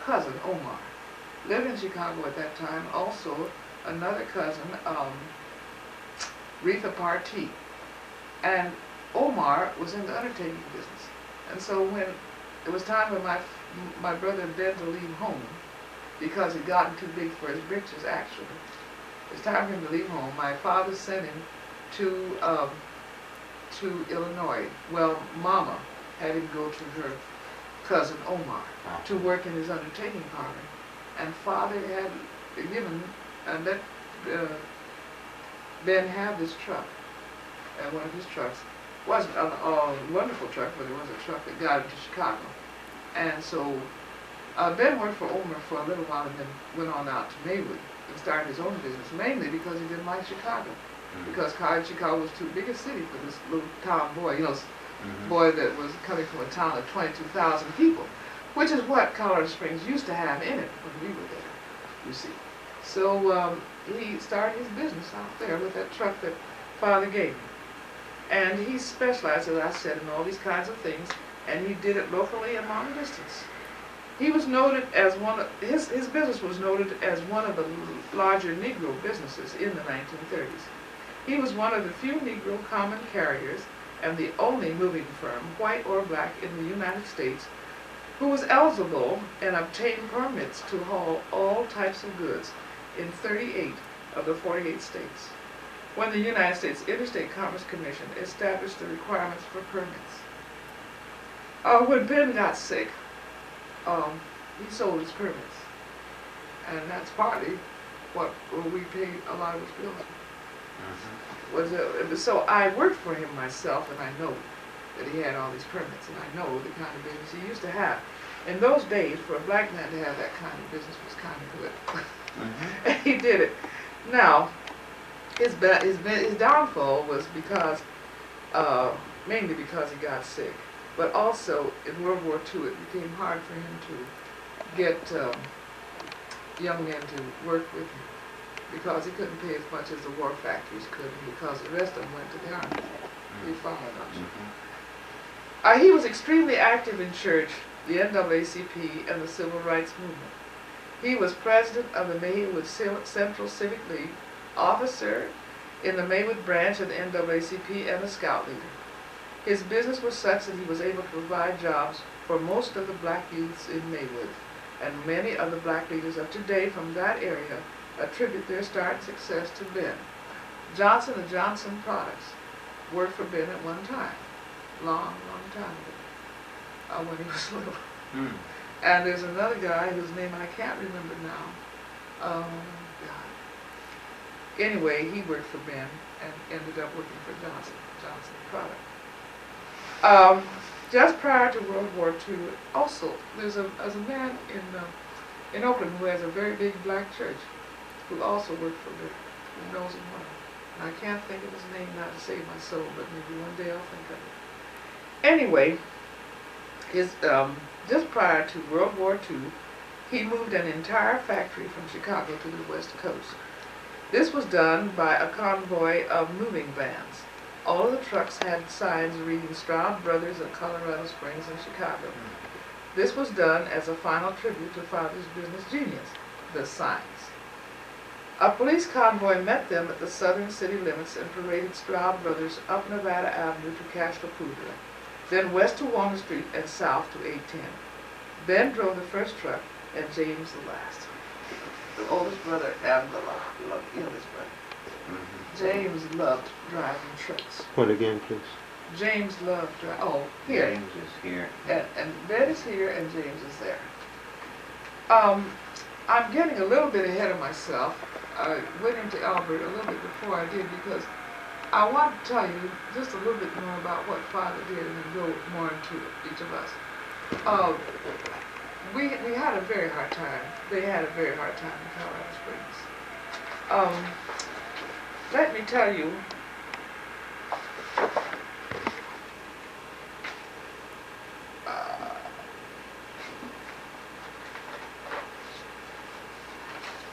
cousin, Omar, lived in Chicago at that time. Also, another cousin, Retha Partee. And Omar was in the undertaking business. And so when it was time for my my brother Ben to leave home because he'd gotten too big for his britches, actually. It's time for him to leave home. My father sent him to Illinois. Well, Mama had him go to her cousin Omar to work in his undertaking parlor. And Father had given, and let Ben have this truck. One of his trucks wasn't a wonderful truck, but it was a truck that got him to Chicago. And so Ben worked for Omar for a little while and then went on out to Maywood and started his own business, mainly because he didn't like Chicago. Because Chicago was too big a city for this little town boy, you know, boy that was coming from a town of 22,000 people, which is what Colorado Springs used to have in it when we were there, you see. So he started his business out there with that truck that Father gave him. And he specialized, as I said, in all these kinds of things, and he did it locally and long distance. He was noted as his business was noted as one of the larger Negro businesses in the 1930s. He was one of the few Negro common carriers and the only moving firm, white or black, in the United States who was eligible and obtained permits to haul all types of goods in 38 of the 48 states, when the United States Interstate Commerce Commission established the requirements for permits. When Ben got sick, he sold his permits, and that's partly what we paid a lot of his bills. So I worked for him myself, and I know that he had all these permits, and I know the kind of business he used to have. In those days, for a black man to have that kind of business was kind of good. And he did it. Now, his downfall was because, mainly because he got sick, but also in World War II it became hard for him to get young men to work with him, because he couldn't pay as much as the war factories could, and because the rest of them went to the army. He followed us. He was extremely active in church, the NAACP, and the Civil Rights Movement. He was president of the Maywood Central Civic League, officer in the Maywood branch of the NAACP, and a scout leader. His business was such that he was able to provide jobs for most of the black youths in Maywood, and many of the black leaders of today from that area attribute their start and success to Ben. Johnson and Johnson Products worked for Ben at one time, long time ago, when he was little. And there's another guy whose name I can't remember now. God. Anyway, he worked for Ben and ended up working for Johnson Products. Just prior to World War II, also, there's a man in Oakland who has a very big black church, who also worked for Ben, who knows him well. And I can't think of his name now to save my soul, but maybe one day I'll think of it. Anyway, just prior to World War II, he moved an entire factory from Chicago to the West Coast. This was done by a convoy of moving vans. All of the trucks had signs reading Stroud Brothers of Colorado Springs and Chicago. This was done as a final tribute to Father's business genius, the signs. A police convoy met them at the southern city limits and paraded Stroud Brothers up Nevada Avenue to Cache la Poudre, then west to Walnut Street and south to 810. Ben drove the first truck and James the last. The oldest brother and the youngest brother. James loved driving trucks. Point again, please. James loved driving. Oh, here. James is here. And Ben is here and James is there. I'm getting a little bit ahead of myself. I went into Albert a little bit before I did because I want to tell you just a little bit more about what Father did and then go more into each of us. We had a very hard time. They had a very hard time in Colorado Springs. Let me tell you,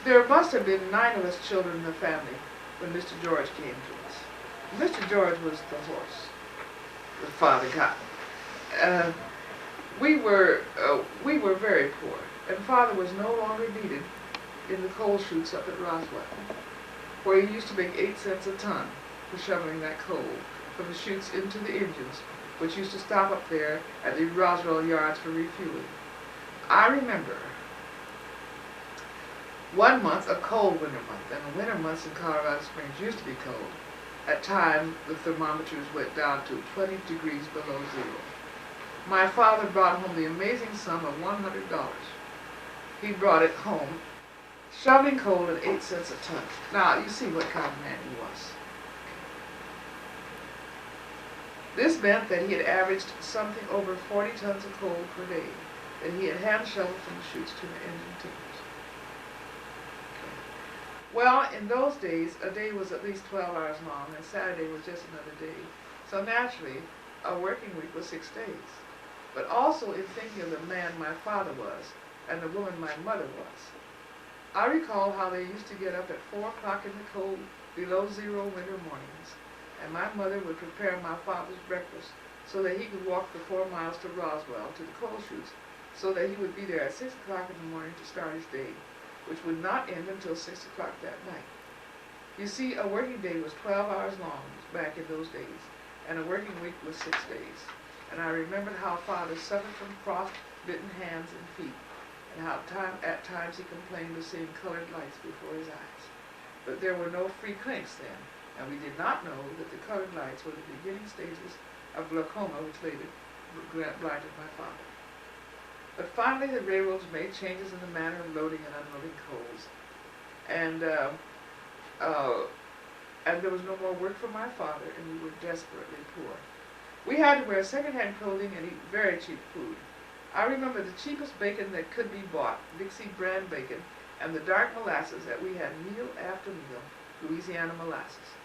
there must have been 9 of us children in the family when Mr. George came to us. Mr. George was the horse that Father got. We were very poor, and Father was no longer needed in the coal chutes up at Roswell, where he used to make 8 cents a ton for shoveling that coal from the chutes into the engines, which used to stop up there at the Roswell yards for refueling. I remember one month, a cold winter month, and the winter months in Colorado Springs used to be cold. At times, the thermometers went down to 20 degrees below zero. My father brought home the amazing sum of $100. He brought it home, shoveling coal at 8 cents a ton. Now, you see what kind of man he was. This meant that he had averaged something over 40 tons of coal per day that he had hand shoveled from the chutes to the engine timbers. Well, in those days, a day was at least 12 hours long, and Saturday was just another day. So naturally, a working week was 6 days. But also in thinking of the man my father was, and the woman my mother was, I recall how they used to get up at 4 o'clock in the cold, below zero winter mornings, and my mother would prepare my father's breakfast so that he could walk the 4 miles to Roswell to the coal chutes, so that he would be there at 6 o'clock in the morning to start his day, which would not end until 6 o'clock that night. You see, a working day was 12 hours long back in those days, and a working week was 6 days. And I remembered how father suffered from frost-bitten hands and feet, and how at times he complained of seeing colored lights before his eyes. But there were no free clinics then, and we did not know that the colored lights were the beginning stages of glaucoma, which later blinded my father. But finally the railroads made changes in the manner of loading and unloading coals, and there was no more work for my father, and we were desperately poor. We had to wear second-hand clothing and eat very cheap food. I remember the cheapest bacon that could be bought, Dixie brand bacon, and the dark molasses that we had meal after meal, Louisiana molasses.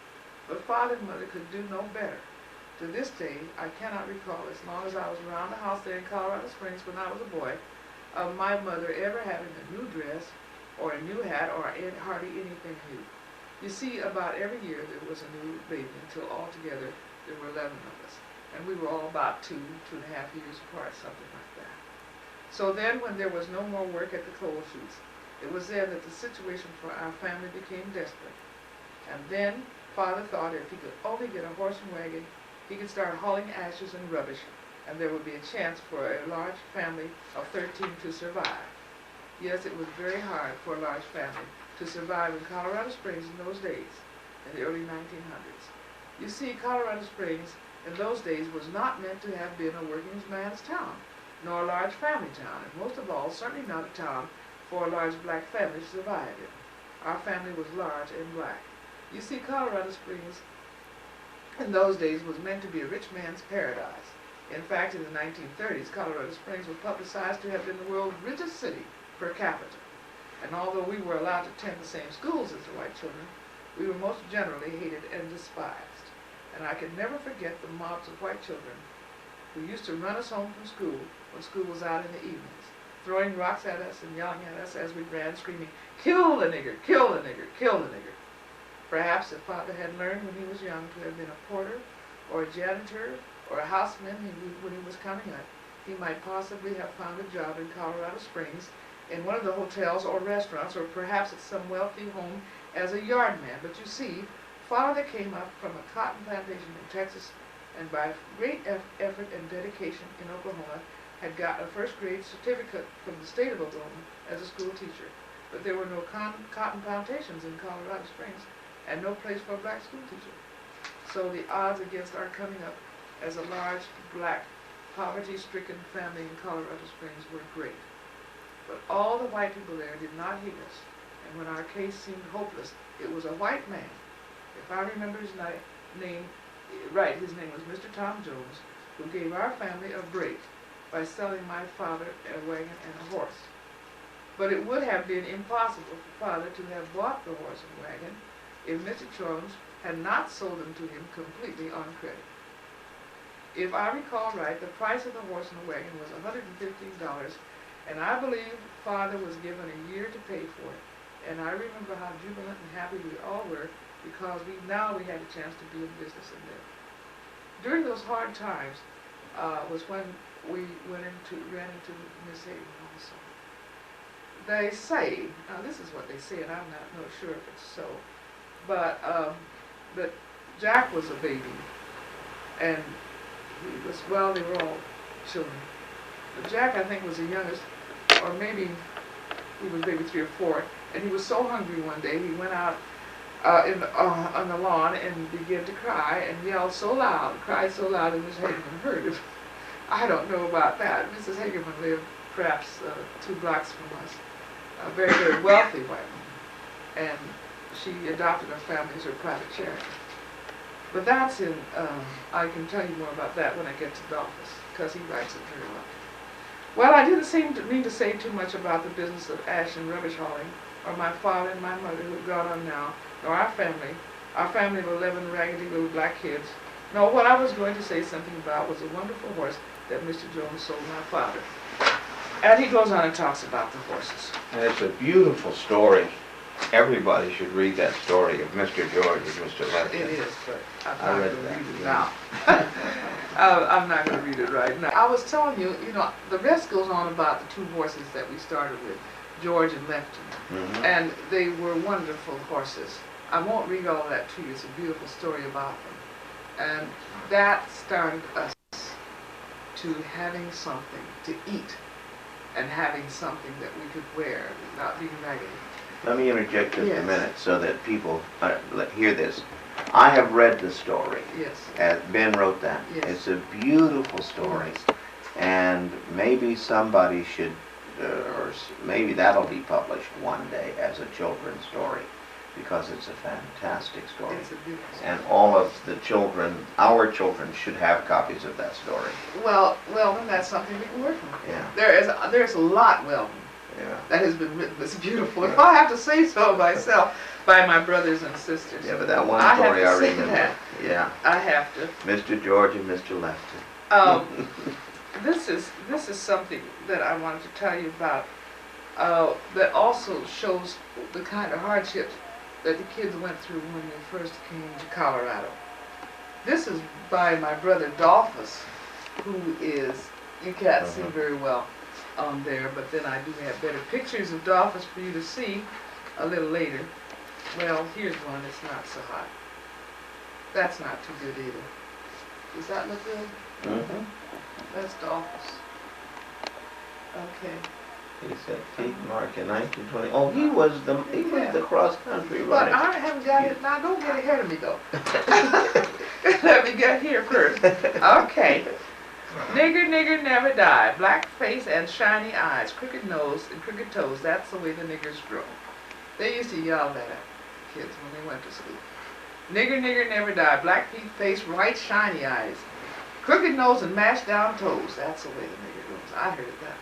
But father and mother could do no better. To this day, I cannot recall, as long as I was around the house there in Colorado Springs when I was a boy, of my mother ever having a new dress or a new hat or hardly anything new. You see, about every year there was a new baby until altogether there were 11 of us. And we were all about 2.5 years apart, something like that. So then, when there was no more work at the coal chutes, it was then that the situation for our family became desperate. And then, father thought if he could only get a horse and wagon, he could start hauling ashes and rubbish, and there would be a chance for a large family of 13 to survive. Yes, it was very hard for a large family to survive in Colorado Springs in those days, in the early 1900s. You see, Colorado Springs in those days was not meant to have been a working man's town, nor a large family town, and most of all, certainly not a town for a large black family to survive in. Our family was large and black. You see, Colorado Springs in those days was meant to be a rich man's paradise. In fact, in the 1930s, Colorado Springs was publicized to have been the world's richest city per capita. And although we were allowed to attend the same schools as the white children, we were most generally hated and despised. And I can never forget the mobs of white children who used to run us home from school when school was out in the evenings, throwing rocks at us and yelling at us as we ran, screaming, "Kill the nigger! Kill the nigger! Kill the nigger!" Perhaps if father had learned when he was young to have been a porter or a janitor or a houseman when he was coming up, he might possibly have found a job in Colorado Springs in one of the hotels or restaurants, or perhaps at some wealthy home as a yard man. But you see, father came up from a cotton plantation in Texas, and by great effort and dedication in Oklahoma, had got a first-grade certificate from the state of Oklahoma as a school teacher. But there were no cotton plantations in Colorado Springs, and no place for a black school teacher. So the odds against our coming up as a large, black, poverty-stricken family in Colorado Springs were great. But all the white people there did not hate us, and when our case seemed hopeless, it was a white man. If I remember his name right, his name was Mr. Tom Jones, who gave our family a break by selling my father a wagon and a horse. But it would have been impossible for father to have bought the horse and wagon if Mr. Jones had not sold them to him completely on credit. If I recall right, the price of the horse and the wagon was $115, and I believe father was given a year to pay for it. And I remember how jubilant and happy we all were because now we had a chance to be in business and live. During those hard times was when we ran into Miss Hayden also. They say, now this is what they say, and I'm not sure if it's so, but Jack was a baby, and he was, well, they were all children. But Jack, I think, was the youngest, or maybe he was maybe 3 or 4, and he was so hungry one day he went out on the lawn and began to cry and yelled so loud, cried so loud that Miss Hageman heard him. I don't know about that. Mrs. Hageman lived perhaps 2 blocks from us, a very, very wealthy white woman, and she adopted her family as her private charity. But that's in, I can tell you more about that when I get to Dolphus, because he writes it very well. Well, I didn't mean to say too much about the business of ash and rubbish hauling, or my father and my mother, who've gone on now, or our family of 11 raggedy little black kids. No, what I was going to say something about was a wonderful horse that Mr. Jones sold my father. And he goes on and talks about the horses. And it's a beautiful story. Everybody should read that story of Mr. George and Mr. Lefton. It is, but I'm I not read going to that, read it yeah. now. I'm not going to read it right now. I was telling you, you know, the rest goes on about the 2 horses that we started with, George and Lefton. And they were wonderful horses. I won't read all that to you. It's a beautiful story about them. And that started us to having something to eat and having something that we could wear without being raggedy. Let me interject just a minute so that people hear this. I have read the story. Yes. Ben wrote that. Yes. It's a beautiful story. And maybe somebody should, or maybe that'll be published one day as a children's story, because it's a fantastic story. It's a beautiful story. And all of the children, our children, should have copies of that story. Well, then that's something we can work on. Yeah. There's a lot, Welvin, that has been written that's beautiful. If I have to say so myself, by my brothers and sisters. Yeah, but that one I story have to I say remember. that. Yeah. I have to. Mr. George and Mr. Lefton. This is something that I wanted to tell you about that also shows the kind of hardships that the kids went through when they first came to Colorado. This is by my brother Dolphus, who is, you can't see very well on there, but then I do have better pictures of Dolphus for you to see a little later. Well, here's one that's not so hot. That's not too good either. Does that look good? That's Dolphus. Okay. He said teeth mark in 1920. Oh, he was the cross country But runner. I haven't got it. Now, don't get ahead of me, though. Let me get here first. Okay. Nigger, nigger, never die. Black face and shiny eyes, crooked nose and crooked toes. That's the way the niggers grow. They used to yell that at kids when they went to school. Nigger, nigger, never die. Black face, white, shiny eyes, crooked nose and mashed down toes. That's the way the nigger goes. I heard it that way.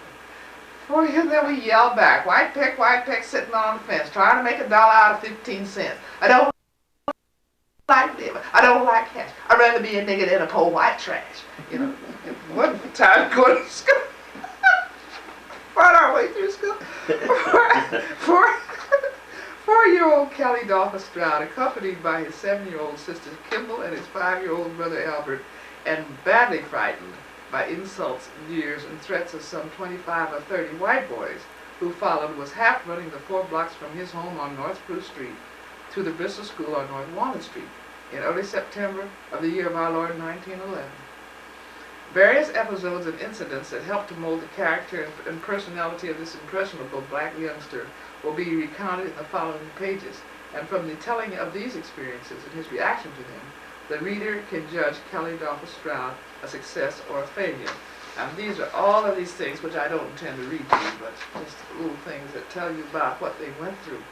For him, then we yell back. White peck, sitting on the fence, trying to make $1 out of 15 cents. I don't like liver. I don't like cash. I'd rather be a nigger than a poor white trash. You know, one time going to school. Right our way through school. Four-year-old Kelly Dolphus Stroud, accompanied by his 7-year-old sister Kimball and his 5-year-old brother Albert, and badly frightened by insults, jeers, and threats of some 25 or 30 white boys who followed, was half running the 4 blocks from his home on North Spruce Street to the Bristol School on North Walnut Street in early September of the year of our Lord 1911. Various episodes and incidents that helped to mold the character and personality of this impressionable black youngster will be recounted in the following pages, and from the telling of these experiences and his reaction to them, the reader can judge Kelly Dolphus Stroud a success or a failure. And these are all of these things which I don't intend to read to you, but just little things that tell you about what they went through.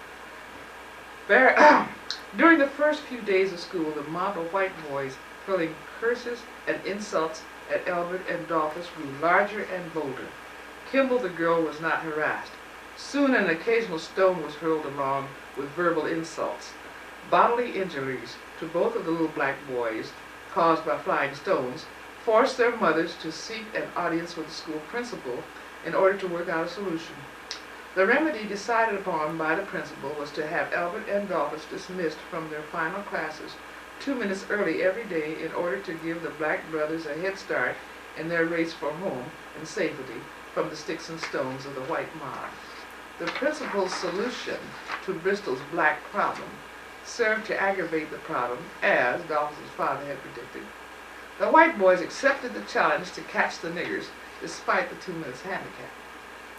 During the first few days of school, the mob of white boys hurling curses and insults at Albert and Dolphus grew larger and bolder. Kimball, the girl, was not harassed. Soon an occasional stone was hurled along with verbal insults. Bodily injuries to both of the little black boys, caused by flying stones, forced their mothers to seek an audience with the school principal in order to work out a solution. The remedy decided upon by the principal was to have Albert and Dolphus dismissed from their final classes 2 minutes early every day in order to give the black brothers a head start in their race for home and safety from the sticks and stones of the white mob. The principal's solution to Bristol's black problem served to aggravate the problem, as Dolphus's father had predicted. The white boys accepted the challenge to catch the niggers despite the 2 minutes handicap.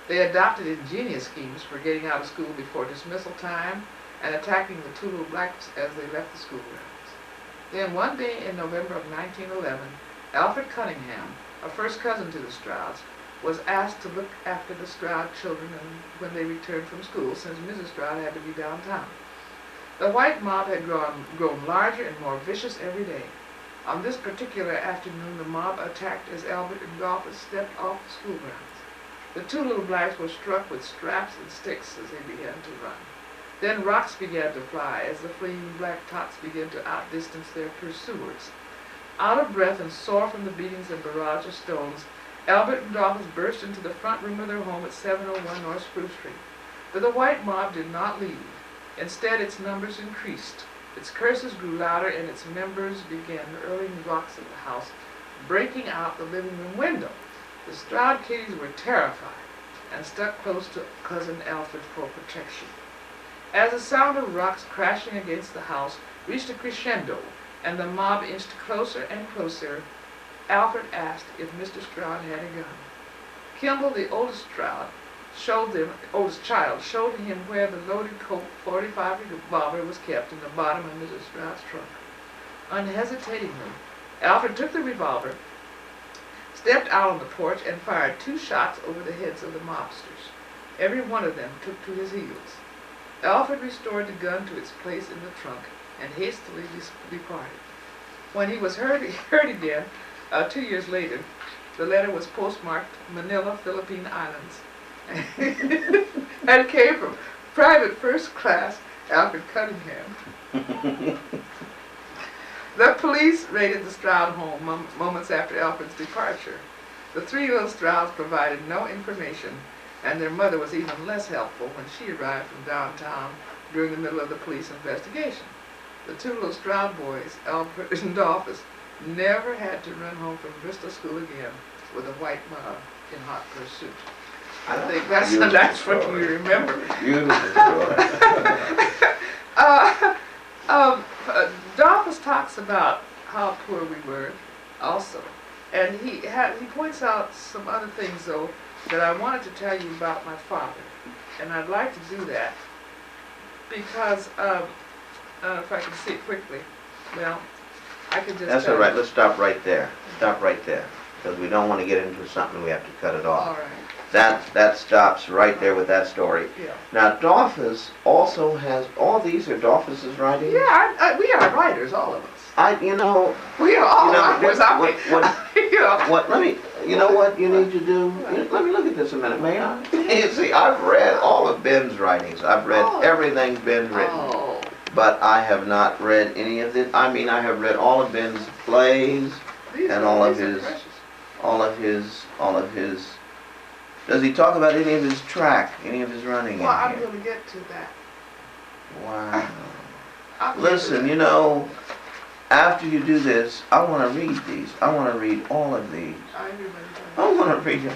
They adopted ingenious schemes for getting out of school before dismissal time and attacking the two little blacks as they left the school grounds. Then one day in November of 1911, Alfred Cunningham, a first cousin to the Strouds, was asked to look after the Stroud children when they returned from school, since Mrs. Stroud had to be downtown. The white mob had grown larger and more vicious every day. On this particular afternoon, the mob attacked as Albert and Dolphus stepped off the school grounds. The two little blacks were struck with straps and sticks as they began to run. Then rocks began to fly as the fleeing black tots began to outdistance their pursuers. Out of breath and sore from the beatings and barrage of stones, Albert and Dolphus burst into the front room of their home at 701 North Spruce Street. But the white mob did not leave. Instead, its numbers increased. Its curses grew louder, and its members began hurling rocks at the house, breaking out the living room window. The Stroud kiddies were terrified and stuck close to Cousin Alfred for protection. As the sound of rocks crashing against the house reached a crescendo, and the mob inched closer and closer, Alfred asked if Mr. Stroud had a gun. Kimball, the oldest child, showed him where the loaded Colt .45 revolver was kept in the bottom of Mrs. Stroud's trunk. Unhesitatingly, Alfred took the revolver, stepped out on the porch, and fired 2 shots over the heads of the mobsters. Every one of them took to his heels. Alfred restored the gun to its place in the trunk and hastily departed. When he was heard again, 2 years later, the letter was postmarked Manila, Philippine Islands, and came from Private First Class Alfred Cunningham. The police raided the Stroud home moments after Alfred's departure. The 3 little Strouds provided no information, and their mother was even less helpful when she arrived from downtown during the middle of the police investigation. The 2 little Stroud boys, Alfred and Dolphus, never had to run home from Bristol School again with a white mob in hot pursuit. I think that's what you remember. Dolphus talks about how poor we were also. And he points out some other things, though, that I wanted to tell you about my father. And I'd like to do that because, if I can see it quickly, well, I can just That's all right. Let's stop right there. Stop right there. Because we don't want to get into something we have to cut it off. All right. That stops right there with that story. Yeah. Now, Dolphus also has, all these are Dolphus's writings? Yeah, we are writers, all of us. You know... We are all writers. You know what you need to do? Let me look at this a minute, may I? You see, I've read all of Ben's writings. I've read everything Ben's written. Oh. But I have not read any of this. I mean, I have read all of Ben's plays and all of his... Does he talk about any of his track, any of his running? Well, I'm going to get to that. Wow. Listen, you know, after you do this, I want to read these. I want to read all of these. I want to read them.